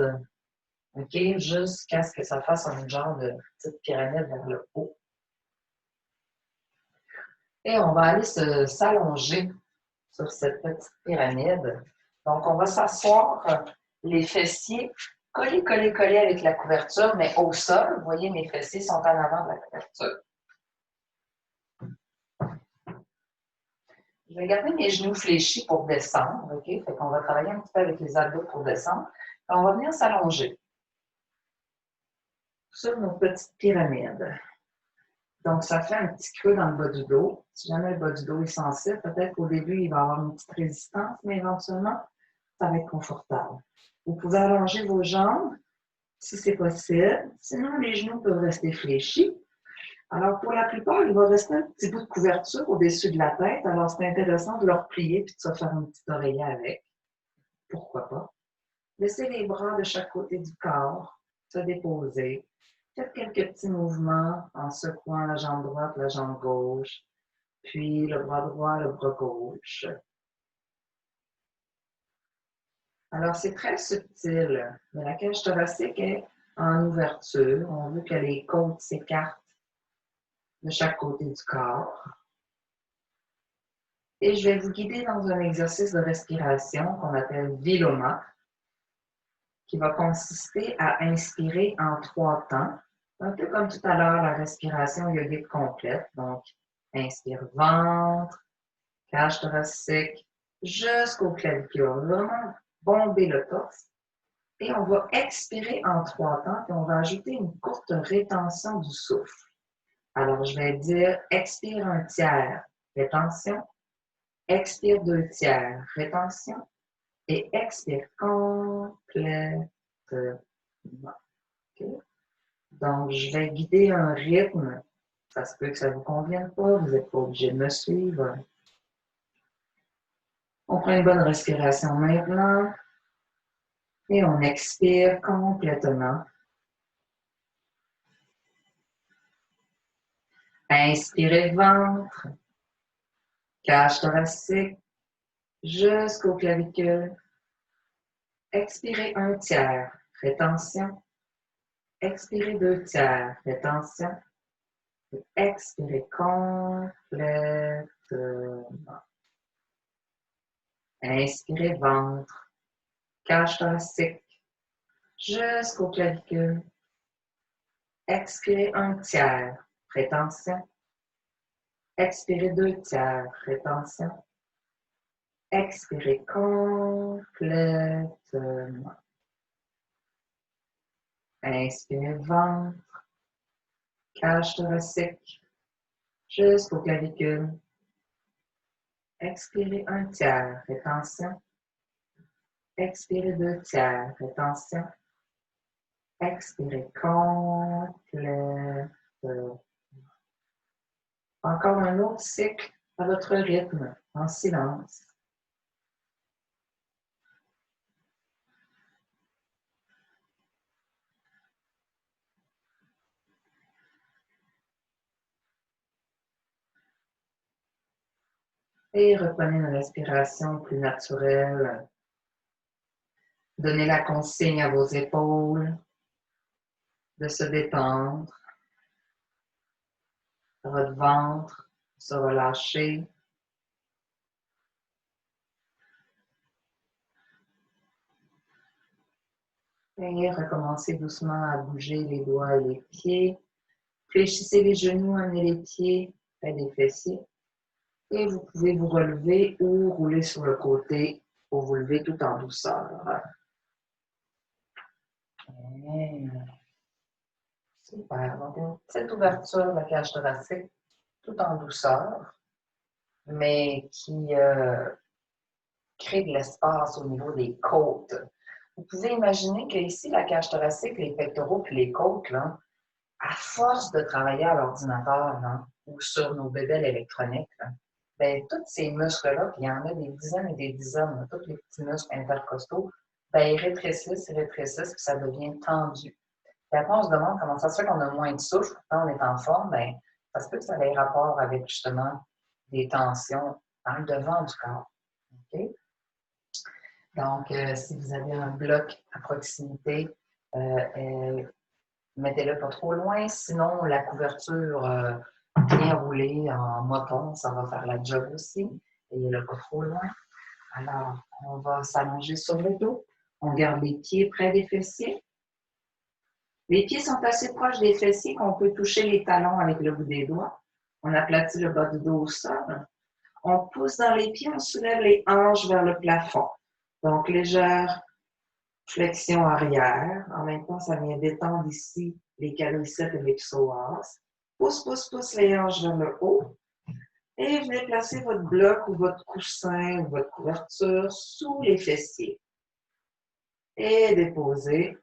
OK, jusqu'à ce que ça fasse un genre de petite pyramide vers le haut. Et on va aller s'allonger sur cette petite pyramide. Donc, on va s'asseoir les fessiers collés, collés, collés avec la couverture, mais au sol. Vous voyez, mes fessiers sont en avant de la couverture. Je vais garder mes genoux fléchis pour descendre. OK? Fait qu'on va travailler un petit peu avec les abdos pour descendre. Et on va venir s'allonger sur nos petites pyramides. Donc, ça fait un petit creux dans le bas du dos. Si jamais le bas du dos est sensible, peut-être qu'au début, il va y avoir une petite résistance, mais éventuellement, ça va être confortable. Vous pouvez allonger vos jambes si c'est possible. Sinon, les genoux peuvent rester fléchis. Alors, pour la plupart, il va rester un petit bout de couverture au-dessus de la tête. Alors, c'est intéressant de le replier et de se faire un petit oreiller avec. Pourquoi pas? Laissez les bras de chaque côté du corps se déposer. Faites quelques petits mouvements en secouant la jambe droite, la jambe gauche, puis le bras droit, le bras gauche. Alors, c'est très subtil, mais la cage thoracique est en ouverture. On veut que les côtes s'écartent de chaque côté du corps. Et je vais vous guider dans un exercice de respiration qu'on appelle Viloma, qui va consister à inspirer en 3 temps, un peu comme tout à l'heure la respiration yogique complète. Donc, inspire ventre, cage thoracique, jusqu'au clavicule. On va vraiment bomber le torse. Et on va expirer en 3 temps, puis on va ajouter une courte rétention du souffle. Alors, je vais dire expire 1/3, rétention, expire 2/3, rétention, et expire complètement. Okay? Donc, je vais guider un rythme. Ça se peut que ça ne vous convienne pas, vous n'êtes pas obligé de me suivre. On prend une bonne respiration maintenant et on expire complètement. Inspirez ventre, cage thoracique, jusqu'au clavicule. Expirez 1/3, rétention. Expirez 2/3, rétention. Et expirez complètement. Inspirez ventre, cage thoracique, jusqu'au clavicule. Expirez 1/3, rétention. Expirez 2/3, rétention. Expirez complètement. Inspirez ventre, cage thoracique, jusqu'au clavicule. Expirez 1/3, rétention. Expirez 2/3, rétention. Expirez complètement. Encore un autre cycle à votre rythme, en silence. Et reprenez une respiration plus naturelle. Donnez la consigne à vos épaules de se détendre. Votre ventre se relâcher. Et recommencez doucement à bouger les doigts et les pieds. Fléchissez les genoux, amenez les pieds près des fessiers. Et vous pouvez vous relever ou rouler sur le côté pour vous lever tout en douceur. Super. Donc, une petite ouverture de la cage thoracique tout en douceur, mais qui crée de l'espace au niveau des côtes. Vous pouvez imaginer qu'ici, la cage thoracique, les pectoraux et les côtes, là, à force de travailler à l'ordinateur ou sur nos bébelles électroniques, ben, tous ces muscles-là, puis il y en a des dizaines et des dizaines, là, tous les petits muscles intercostaux, ben, ils rétrécissent, puis ça devient tendu. Puis après, on se demande comment ça se fait qu'on a moins de souffle, pourtant on est en forme, ben, ça se peut que ça ait rapport avec justement des tensions dans le devant du corps. Okay? Donc, si vous avez un bloc à proximité, mettez-le pas trop loin, sinon la couverture bien roulée en moton, ça va faire la job aussi. Ayez-le pas trop loin. Alors, on va s'allonger sur le dos. On garde les pieds près des fessiers. Les pieds sont assez proches des fessiers qu'on peut toucher les talons avec le bout des doigts. On aplatit le bas du dos au sol. On pousse dans les pieds, on soulève les hanches vers le plafond. Donc, légère flexion arrière. En même temps, ça vient détendre ici les quadriceps et les psoas. Pousse, pousse, pousse les hanches vers le haut. Et venez placer votre bloc ou votre coussin ou votre couverture sous les fessiers. Et déposez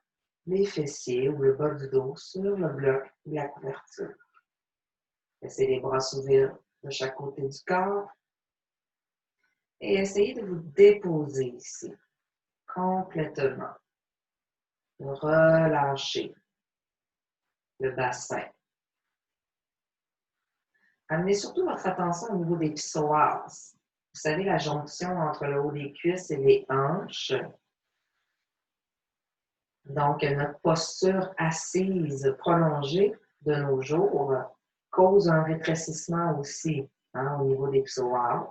les fessiers ou le bas du dos sur le bloc ou la couverture. Laissez les bras s'ouvrir de chaque côté du corps. Et essayez de vous déposer ici, complètement. Relâchez le bassin. Amenez surtout votre attention au niveau des psoas. Vous savez, la jonction entre le haut des cuisses et les hanches. Donc, notre posture assise prolongée de nos jours cause un rétrécissement aussi au niveau des psoas.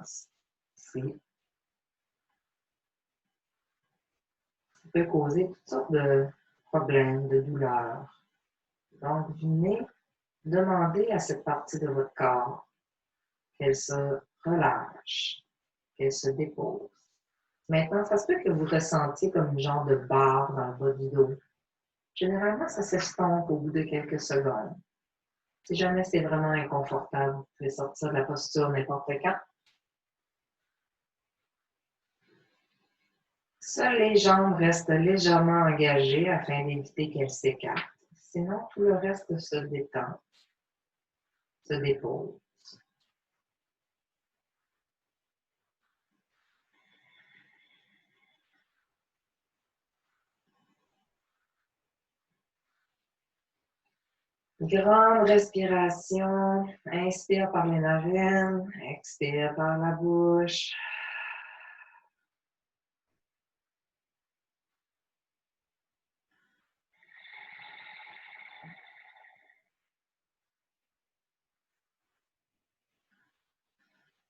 Ici. Ça peut causer toutes sortes de problèmes, de douleurs. Donc, venez demander à cette partie de votre corps qu'elle se relâche, qu'elle se dépose. Maintenant, ça se peut que vous ressentiez comme une genre de barre dans le bas du dos. Généralement, ça s'estompe au bout de quelques secondes. Si jamais c'est vraiment inconfortable, vous pouvez sortir de la posture n'importe quand. Seules les jambes restent légèrement engagées afin d'éviter qu'elles s'écartent. Sinon, tout le reste se détend, se dépose. Grande respiration. Inspire par les narines, expire par la bouche.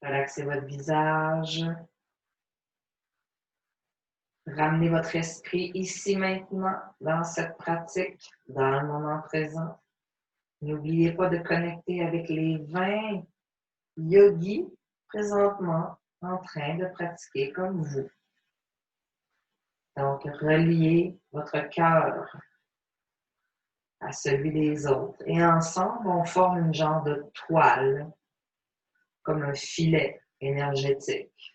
Relaxez votre visage. Ramenez votre esprit ici maintenant, dans cette pratique, dans le moment présent. N'oubliez pas de connecter avec les 20 yogis présentement en train de pratiquer comme vous. Donc, reliez votre cœur à celui des autres. Et ensemble, on forme une genre de toile, comme un filet énergétique.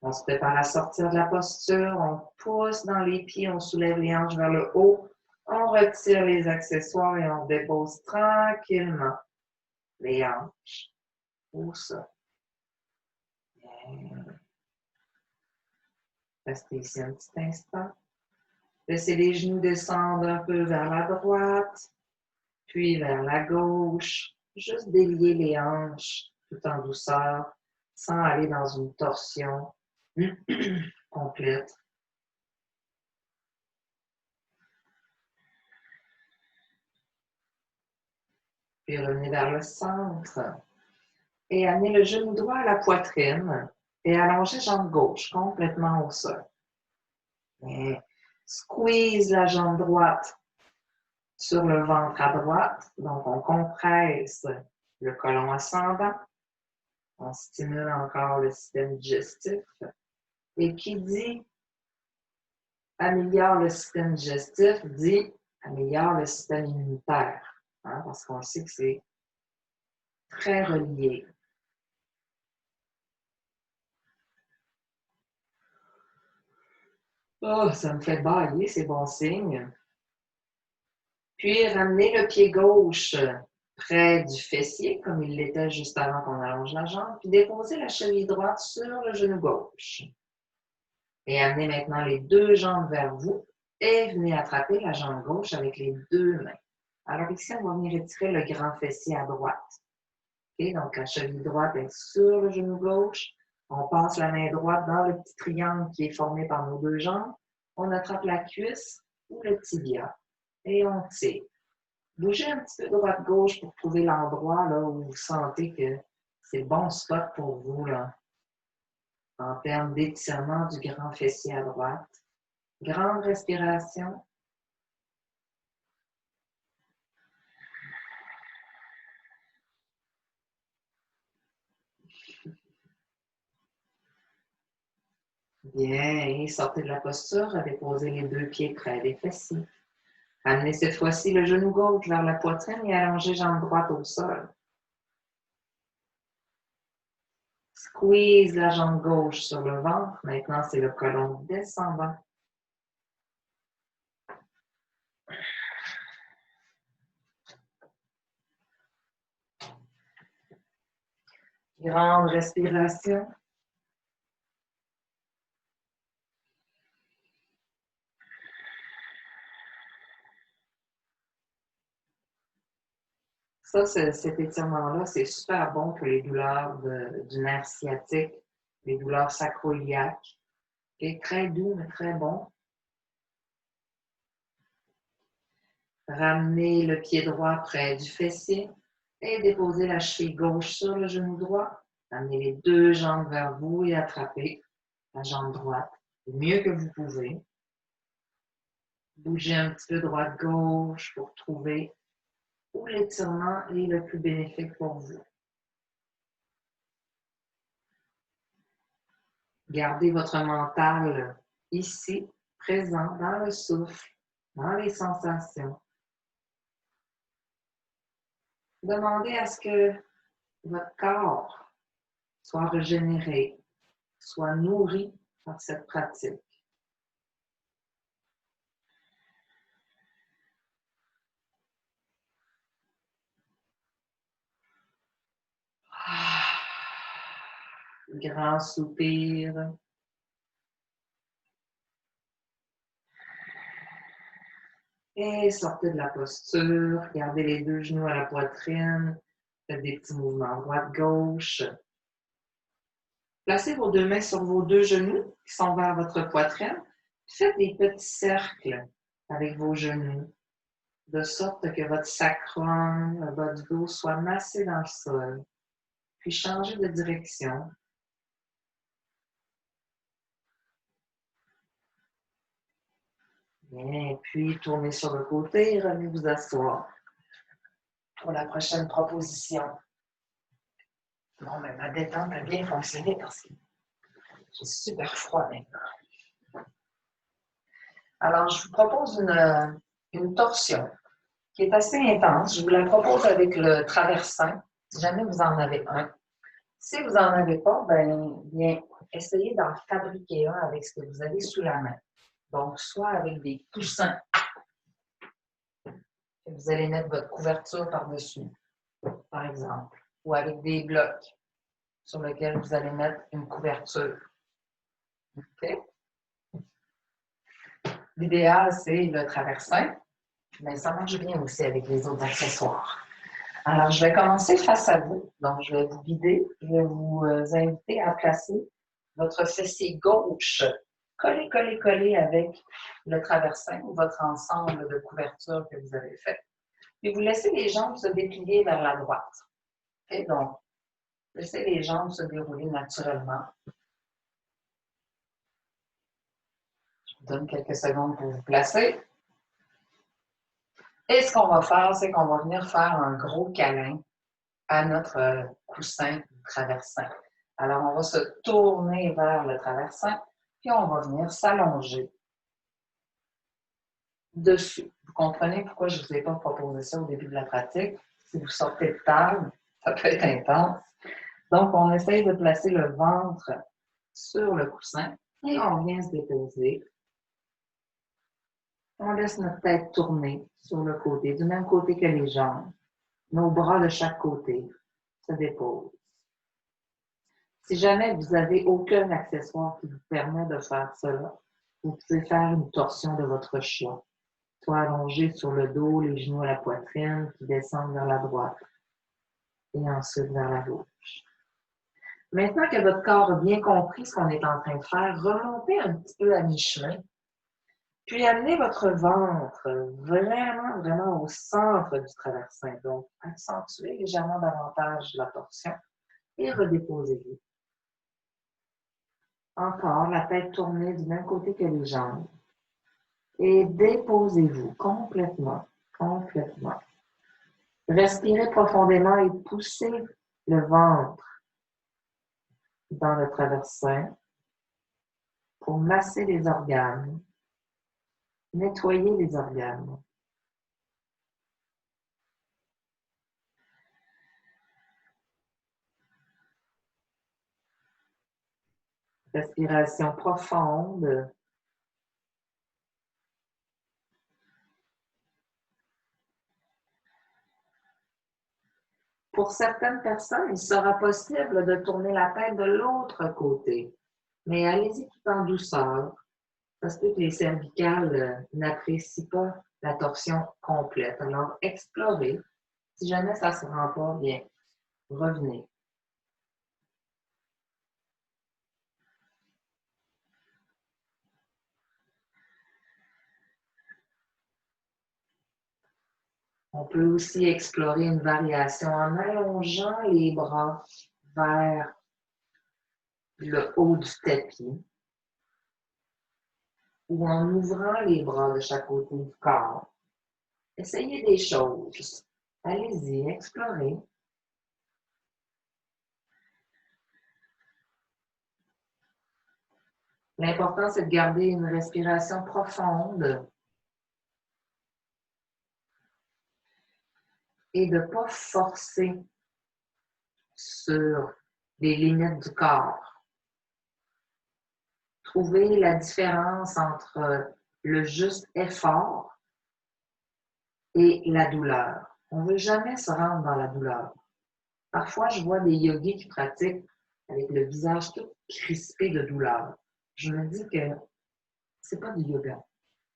On se prépare à sortir de la posture, on pousse dans les pieds, on soulève les hanches vers le haut, on retire les accessoires et on dépose tranquillement les hanches. Pousse. Restez ici un petit instant. Laissez les genoux descendre un peu vers la droite, puis vers la gauche. Juste délier les hanches tout en douceur, sans aller dans une torsion complète. Puis revenez vers le centre. Et amenez le genou droit à la poitrine et allongez jambe gauche complètement au sol. Et squeeze la jambe droite sur le ventre à droite. Donc, on compresse le côlon ascendant. On stimule encore le système digestif. Et qui dit améliore le système digestif, dit améliore le système immunitaire. Hein, parce qu'on sait que c'est très relié. Oh, ça me fait bailler, c'est bon signe. Puis, ramenez le pied gauche près du fessier, comme il l'était juste avant qu'on allonge la jambe, puis déposez la cheville droite sur le genou gauche. Et amenez maintenant les deux jambes vers vous et venez attraper la jambe gauche avec les deux mains. Alors ici, on va venir étirer le grand fessier à droite. Okay? Donc, la cheville droite est sur le genou gauche. On passe la main droite dans le petit triangle qui est formé par nos deux jambes. On attrape la cuisse ou le tibia et on tire. Bougez un petit peu droite-gauche pour trouver l'endroit là, où vous sentez que c'est le bon spot pour vous là, en termes d'étirement du grand fessier à droite. Grande respiration. Bien, et sortez de la posture, déposez les deux pieds près des fessiers. Amenez cette fois-ci le genou gauche vers la poitrine et allongez jambe droite au sol. Squeeze la jambe gauche sur le ventre. Maintenant, c'est le côlon descendant. Grande respiration. Ça, cet étirement-là, c'est super bon pour les douleurs du nerf sciatique, les douleurs sacro-iliaques. Okay? Très doux, mais très bon. Ramenez le pied droit près du fessier et déposez la cheville gauche sur le genou droit. Amenez les deux jambes vers vous et attrapez la jambe droite le mieux que vous pouvez. Bougez un petit peu droite-gauche pour trouver où l'étirement est le plus bénéfique pour vous. Gardez votre mental ici, présent, dans le souffle, dans les sensations. Demandez à ce que votre corps soit régénéré, soit nourri par cette pratique. Grand soupir. Et sortez de la posture. Gardez les deux genoux à la poitrine. Faites des petits mouvements droite-gauche. Placez vos deux mains sur vos deux genoux qui sont vers votre poitrine. Faites des petits cercles avec vos genoux, de sorte que votre sacrum, le bas du dos, soit massé dans le sol. Puis changez de direction. Bien, puis tournez sur le côté et revenez vous asseoir pour la prochaine proposition. Bon, mais ma détente a bien fonctionné parce que j'ai super froid maintenant. Alors, je vous propose une torsion qui est assez intense. Je vous la propose avec le traversin, si jamais vous en avez un. Si vous n'en avez pas, bien, essayez d'en fabriquer un avec ce que vous avez sous la main. Donc, soit avec des coussins, que vous allez mettre votre couverture par-dessus, par exemple, ou avec des blocs sur lesquels vous allez mettre une couverture. Okay? L'idéal, c'est le traversin, mais ça marche bien aussi avec les autres accessoires. Alors, je vais commencer face à vous. Donc, je vais vous guider. Je vais vous inviter à placer votre fessier gauche collé avec le traversin ou votre ensemble de couverture que vous avez fait. Puis vous laissez les jambes se déplier vers la droite. Et donc, laissez les jambes se dérouler naturellement. Je vous donne quelques secondes pour vous placer. Et ce qu'on va faire, c'est qu'on va venir faire un gros câlin à notre coussin traversin. Alors, on va se tourner vers le traversin, puis on va venir s'allonger dessus. Vous comprenez pourquoi je ne vous ai pas proposé ça au début de la pratique? Si vous sortez de table, ça peut être intense. Donc, on essaye de placer le ventre sur le coussin et on vient se déposer. On laisse notre tête tourner sur le côté, du même côté que les jambes. Nos bras de chaque côté se déposent. Si jamais vous n'avez aucun accessoire qui vous permet de faire cela, vous pouvez faire une torsion de votre choix, soit allongé sur le dos, les genoux à la poitrine, qui descendent vers la droite et ensuite vers la gauche. Maintenant que votre corps a bien compris ce qu'on est en train de faire, remontez un petit peu à mi-chemin, puis amenez votre ventre vraiment au centre du traversin. Donc, accentuez légèrement davantage la torsion et redéposez-vous. Encore, la tête tournée du même côté que les jambes. Et déposez-vous complètement. Respirez profondément et poussez le ventre dans le traversin pour masser les organes, nettoyer les organes. Respiration profonde. Pour certaines personnes, il sera possible de tourner la tête de l'autre côté. Mais allez-y tout en douceur. Ça se peut que les cervicales n'apprécient pas la torsion complète. Alors, explorez. Si jamais ça ne se rend pas, bien, revenez. On peut aussi explorer une variation en allongeant les bras vers le haut du tapis ou en ouvrant les bras de chaque côté du corps. Essayez des choses. Allez-y, explorez. L'important, c'est de garder une respiration profonde et de ne pas forcer sur les limites du corps. Trouvez la différence entre le juste effort et la douleur. On ne veut jamais se rendre dans la douleur. Parfois, je vois des yogis qui pratiquent avec le visage tout crispé de douleur. Je me dis que c'est pas du yoga,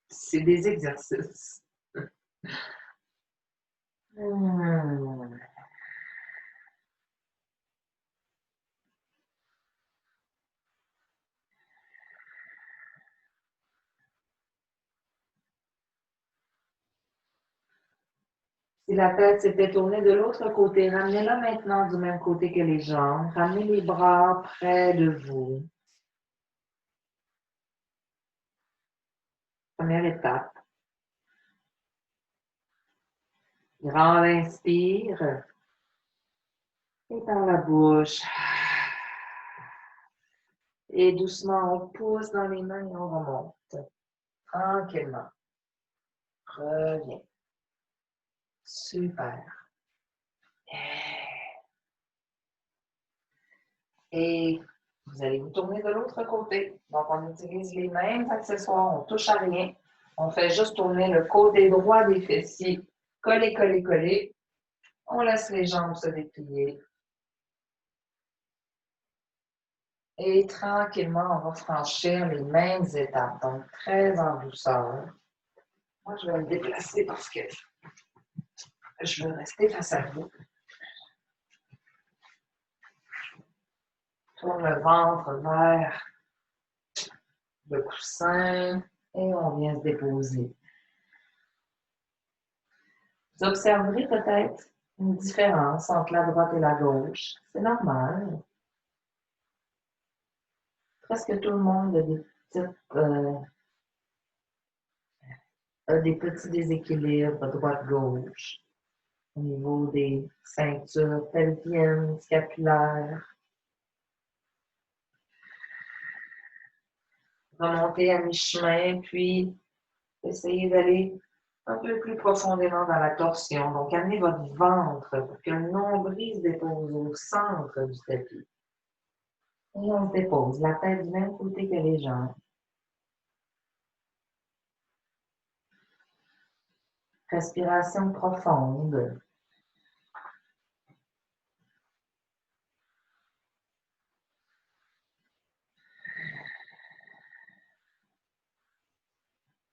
c'est des exercices. Si la tête s'était tournée de l'autre côté, ramenez-la maintenant du même côté que les jambes. Ramenez les bras près de vous. Première étape. Grand inspire. Et par la bouche. Et doucement, on pousse dans les mains et on remonte. Tranquillement. Reviens. Super. Et vous allez vous tourner de l'autre côté. Donc, on utilise les mêmes accessoires. On ne touche à rien. On fait juste tourner le côté droit des fessiers. Coller, coller, coller. On laisse les jambes se déplier. Et tranquillement, on va franchir les mêmes étapes. Donc, très en douceur. Moi, je vais me déplacer parce que je veux rester face à vous. Tourne le ventre vers le coussin et on vient se déposer. Vous observerez peut-être une différence entre la droite et la gauche. C'est normal. Presque tout le monde a des petits déséquilibres droite-gauche au niveau des ceintures pelviennes, scapulaires. Remonter à mi-chemin, puis essayez d'aller un peu plus profondément dans la torsion. Donc, amenez votre ventre pour que le nombril se dépose au centre du tapis. Et on se dépose la tête du même côté que les jambes. Respiration profonde.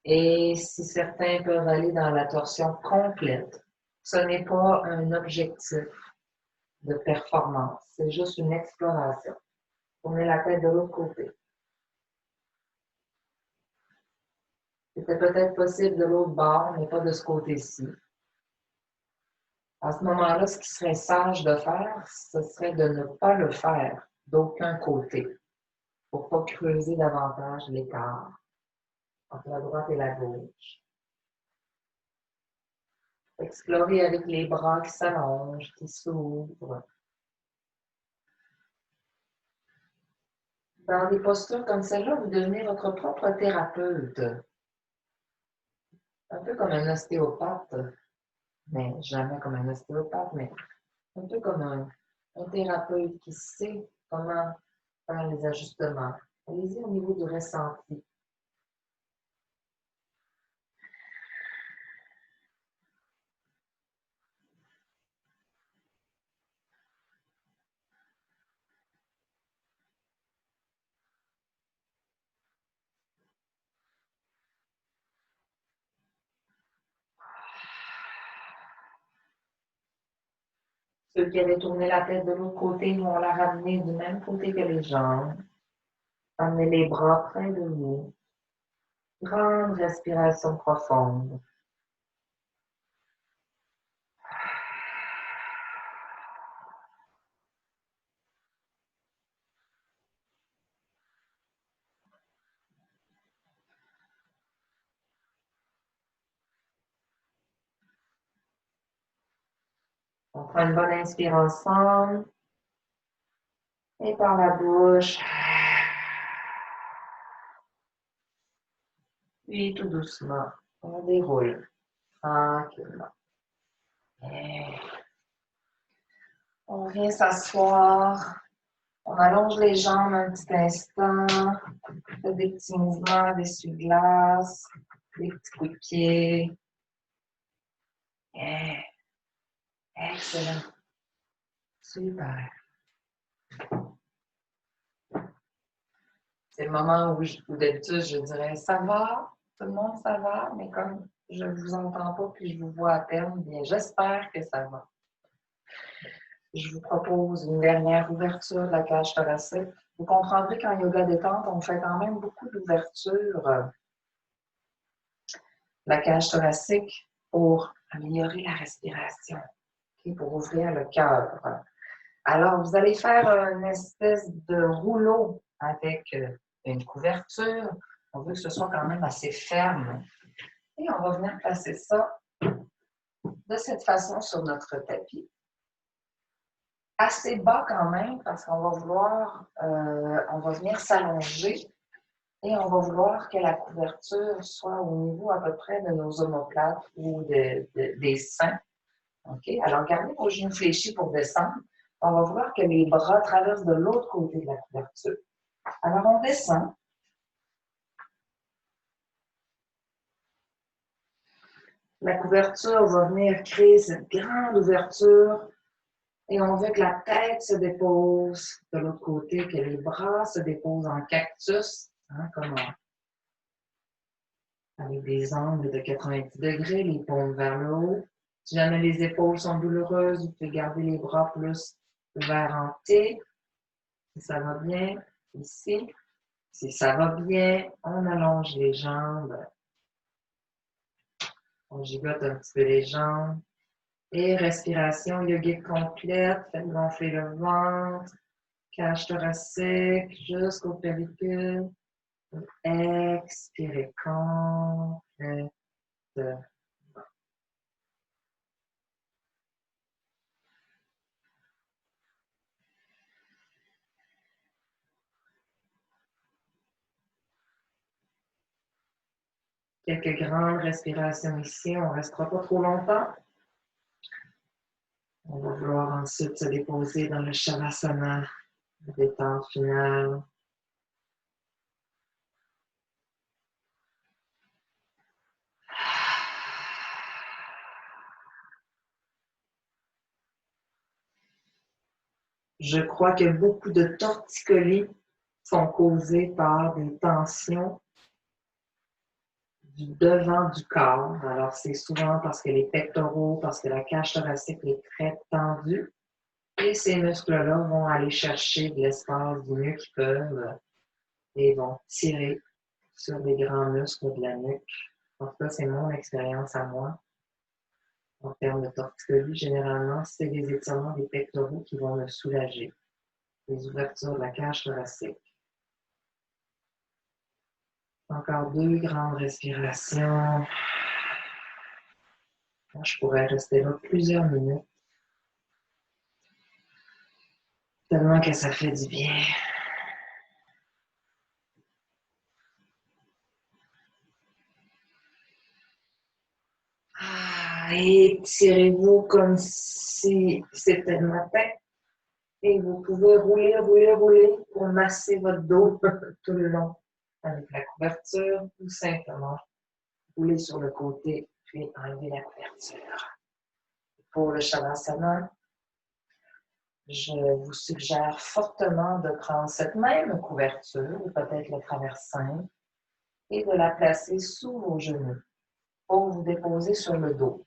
Et si certains peuvent aller dans la torsion complète, ce n'est pas un objectif de performance, c'est juste une exploration. Tournez la tête de l'autre côté. C'était peut-être possible de l'autre bord, mais pas de ce côté-ci. À ce moment-là, ce qui serait sage de faire, ce serait de ne pas le faire d'aucun côté pour ne pas creuser davantage l'écart entre la droite et la gauche. Explorer avec les bras qui s'allongent, qui s'ouvrent. Dans des postures comme celle-là, vous devenez votre propre thérapeute. Un peu comme un ostéopathe, mais jamais comme un ostéopathe, mais un peu comme un thérapeute qui sait comment faire les ajustements. Allez-y au niveau du ressenti. Ceux qui avaient tourné la tête de l'autre côté vont la ramener du même côté que les jambes. Amenez les bras près de vous. Grande respiration profonde. On prend une bonne inspiration ensemble. Et par la bouche. Puis tout doucement, on déroule tranquillement. Et on vient s'asseoir. On allonge les jambes un petit instant. On fait des petits mouvements d'essuie-glace, des petits coups de pied. Et excellent. Super. C'est le moment où d'habitude, je dirais ça va, tout le monde ça va, mais comme je ne vous entends pas puis je vous vois à peine, bien j'espère que ça va. Je vous propose une dernière ouverture de la cage thoracique. Vous comprendrez qu'en yoga détente, on fait quand même beaucoup d'ouvertures la cage thoracique pour améliorer la respiration, okay, pour ouvrir le cœur. Alors, vous allez faire une espèce de rouleau avec une couverture. On veut que ce soit quand même assez ferme. Et on va venir placer ça de cette façon sur notre tapis. Assez bas quand même, parce qu'on va vouloir, on va venir s'allonger et on va vouloir que la couverture soit au niveau à peu près de nos omoplates ou des seins. Okay? Alors, gardez vos genoux fléchis pour descendre. On va vouloir que les bras traversent de l'autre côté de la couverture. Alors, on descend. La couverture va venir créer cette grande ouverture et on veut que la tête se dépose de l'autre côté, que les bras se déposent en cactus, hein, comme avec des angles de 90 degrés, les paumes vers le haut. Si jamais les épaules sont douloureuses, vous pouvez garder les bras plus ouverts en T. Si ça va bien, ici. Si ça va bien, on allonge les jambes. On gigote un petit peu les jambes. Et respiration yogique complète. Faites gonfler le ventre. Cage thoracique jusqu'au clavicule. Expirez complètement. Quelques grandes respirations ici. On ne restera pas trop longtemps. On va vouloir ensuite se déposer dans le Shavasana, la détente finale. Je crois que beaucoup de torticolis sont causés par des tensions du devant du corps. Alors, c'est souvent parce que les pectoraux, parce que la cage thoracique est très tendue. Et ces muscles-là vont aller chercher de l'espace du mieux qu'ils peuvent et vont tirer sur les grands muscles de la nuque. En tout cas, c'est mon expérience à moi. En termes de torticolis, généralement, c'est les étirements des pectoraux qui vont me soulager. Les ouvertures de la cage thoracique. Encore 2 grandes respirations. Je pourrais rester là plusieurs minutes. Tellement que ça fait du bien. Étirez-vous comme si c'était le matin. Et vous pouvez rouler, rouler, rouler pour masser votre dos tout le long avec la couverture ou simplement rouler sur le côté puis enlever la couverture. Pour le Shavasana, je vous suggère fortement de prendre cette même couverture, ou peut-être le traversin, et de la placer sous vos genoux pour vous déposer sur le dos.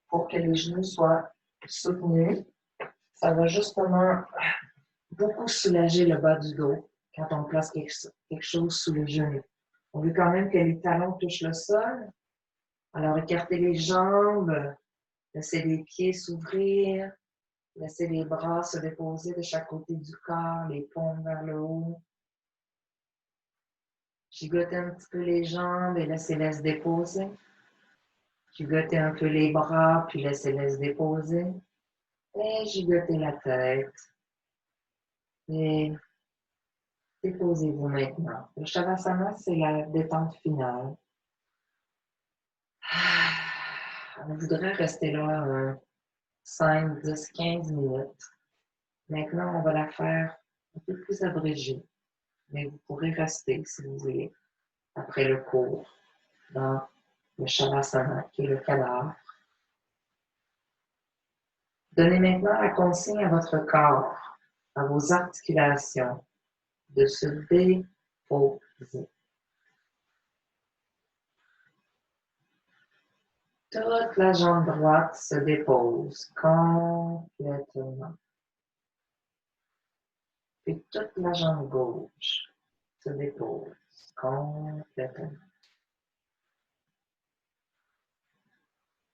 Pour que les genoux soient soutenus, ça va justement beaucoup soulager le bas du dos quand on place quelque chose sous les genoux. On veut quand même que les talons touchent le sol. Alors, écartez les jambes, laissez les pieds s'ouvrir, laissez les bras se déposer de chaque côté du corps, les paumes vers le haut. Gigotez un petit peu les jambes et laissez-les se déposer. Gigotez un peu les bras, puis laissez-les se déposer. Et gigotez la tête. Et déposez-vous maintenant. Le Shavasana, c'est la détente finale. On voudrait rester là 5, 10, 15 minutes. Maintenant, on va la faire un peu plus abrégée. Mais vous pourrez rester, si vous voulez, après le cours, dans le Shavasana, qui est le cadavre. Donnez maintenant la consigne à votre corps, à vos articulations, de se déposer. Toute la jambe droite se dépose complètement. Puis toute la jambe gauche se dépose complètement.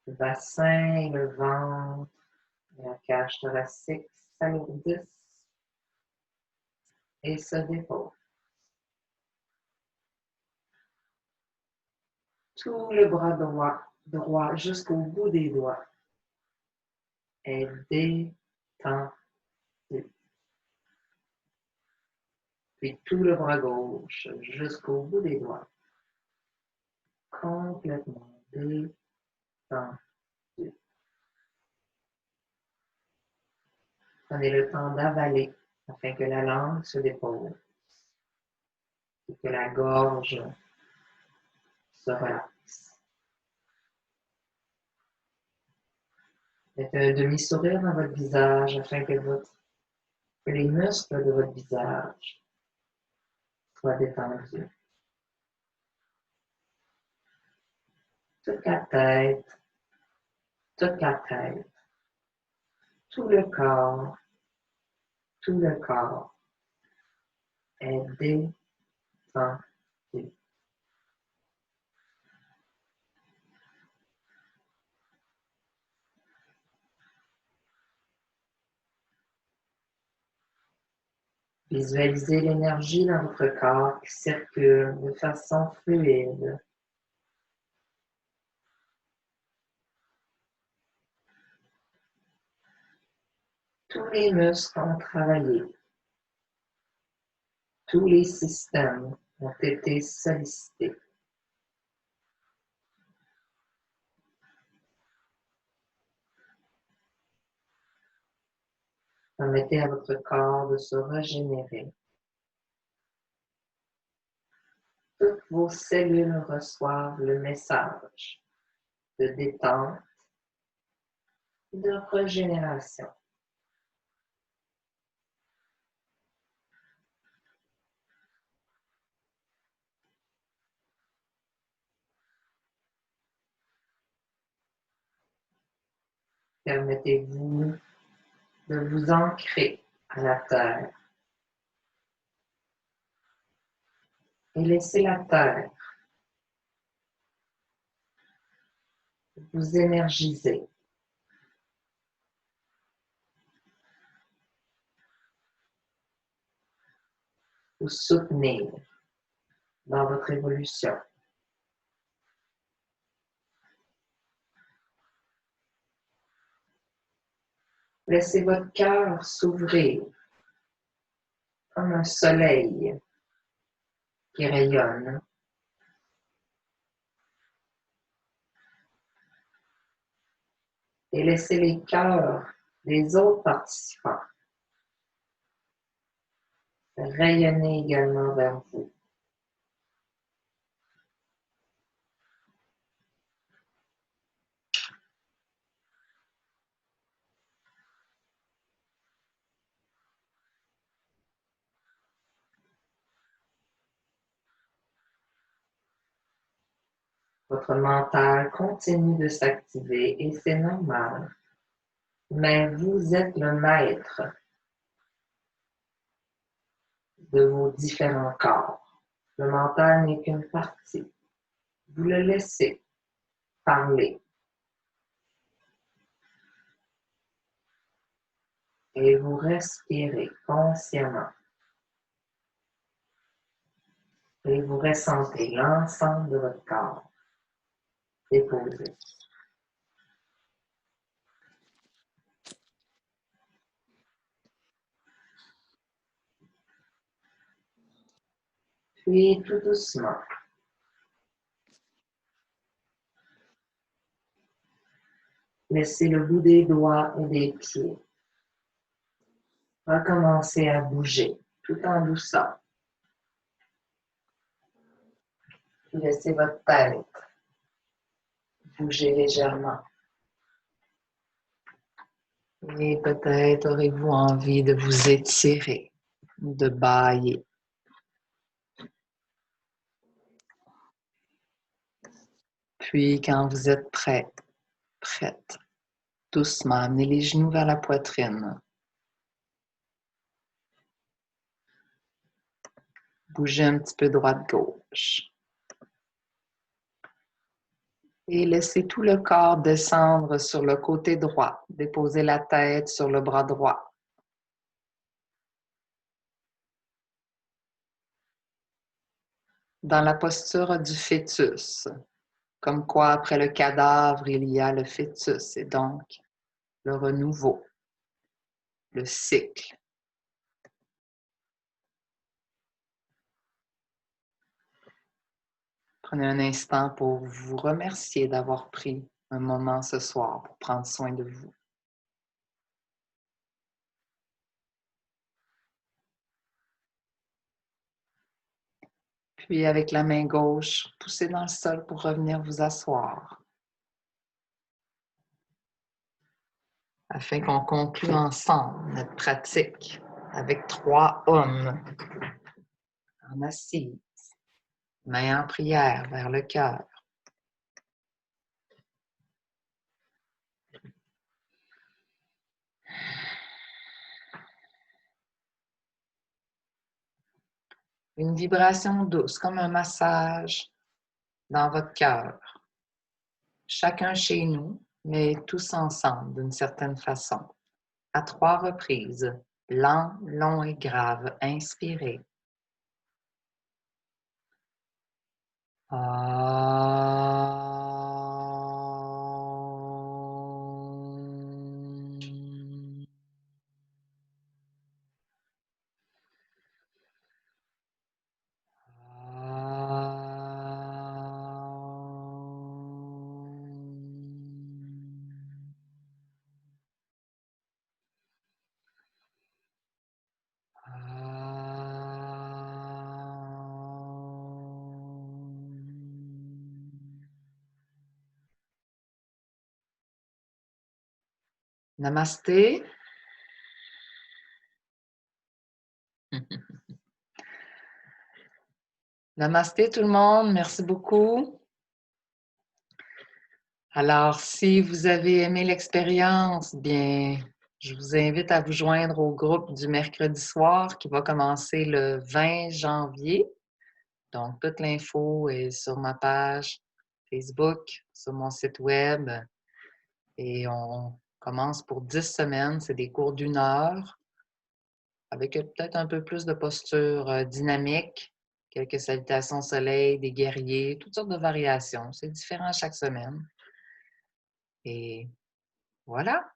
Le bassin, le ventre, la cage thoracique s'alourdissent et se déposent. Tout le bras droit jusqu'au bout des doigts est détendu. Puis tout le bras gauche jusqu'au bout des doigts. Complètement détendu. Prenez le temps d'avaler afin que la langue se dépose et que la gorge se relaxe. Mettez un demi-sourire dans votre visage afin que les muscles de votre visage soient détendus. Toute la tête, tout le corps est détendu. Visualisez l'énergie dans votre corps qui circule de façon fluide. Tous les muscles ont travaillé. Tous les systèmes ont été sollicités. Permettez à votre corps de se régénérer. Toutes vos cellules reçoivent le message de détente et de régénération. Permettez-vous de vous ancrer à la terre et laissez la terre vous énergiser. Vous soutenir dans votre évolution. Laissez votre cœur s'ouvrir comme un soleil qui rayonne. Et laissez les cœurs des autres participants rayonner également vers vous. Votre mental continue de s'activer et c'est normal. Mais vous êtes le maître de vos différents corps. Le mental n'est qu'une partie. Vous le laissez parler. Et vous respirez consciemment. Et vous ressentez l'ensemble de votre corps déposé. Puis tout doucement, laissez le bout des doigts et des pieds recommencer à bouger tout en douceur. Puis laissez votre tête bouger légèrement. Et peut-être aurez-vous envie de vous étirer, de bâiller. Puis quand vous êtes prête, doucement, amenez les genoux vers la poitrine. Bougez un petit peu droite-gauche. Et laissez tout le corps descendre sur le côté droit. Déposez la tête sur le bras droit. Dans la posture du fœtus, comme quoi après le cadavre, il y a le fœtus et donc le renouveau, le cycle. Prenez un instant pour vous remercier d'avoir pris un moment ce soir pour prendre soin de vous. Puis avec la main gauche, poussez dans le sol pour revenir vous asseoir. Afin qu'on conclue ensemble notre pratique avec 3 hommes en assise, main en prière vers le cœur. Une vibration douce, comme un massage dans votre cœur. Chacun chez nous, mais tous ensemble d'une certaine façon, à 3 reprises. Lent, long et grave. Inspirez. Namasté. Namasté tout le monde, merci beaucoup. Alors, si vous avez aimé l'expérience, bien, je vous invite à vous joindre au groupe du mercredi soir qui va commencer le 20 janvier. Donc, toute l'info est sur ma page Facebook, sur mon site web. Et on commence pour 10 semaines. C'est des cours d'1 heure avec peut-être un peu plus de posture dynamique, quelques salutations au soleil, des guerriers, toutes sortes de variations. C'est différent chaque semaine. Et voilà.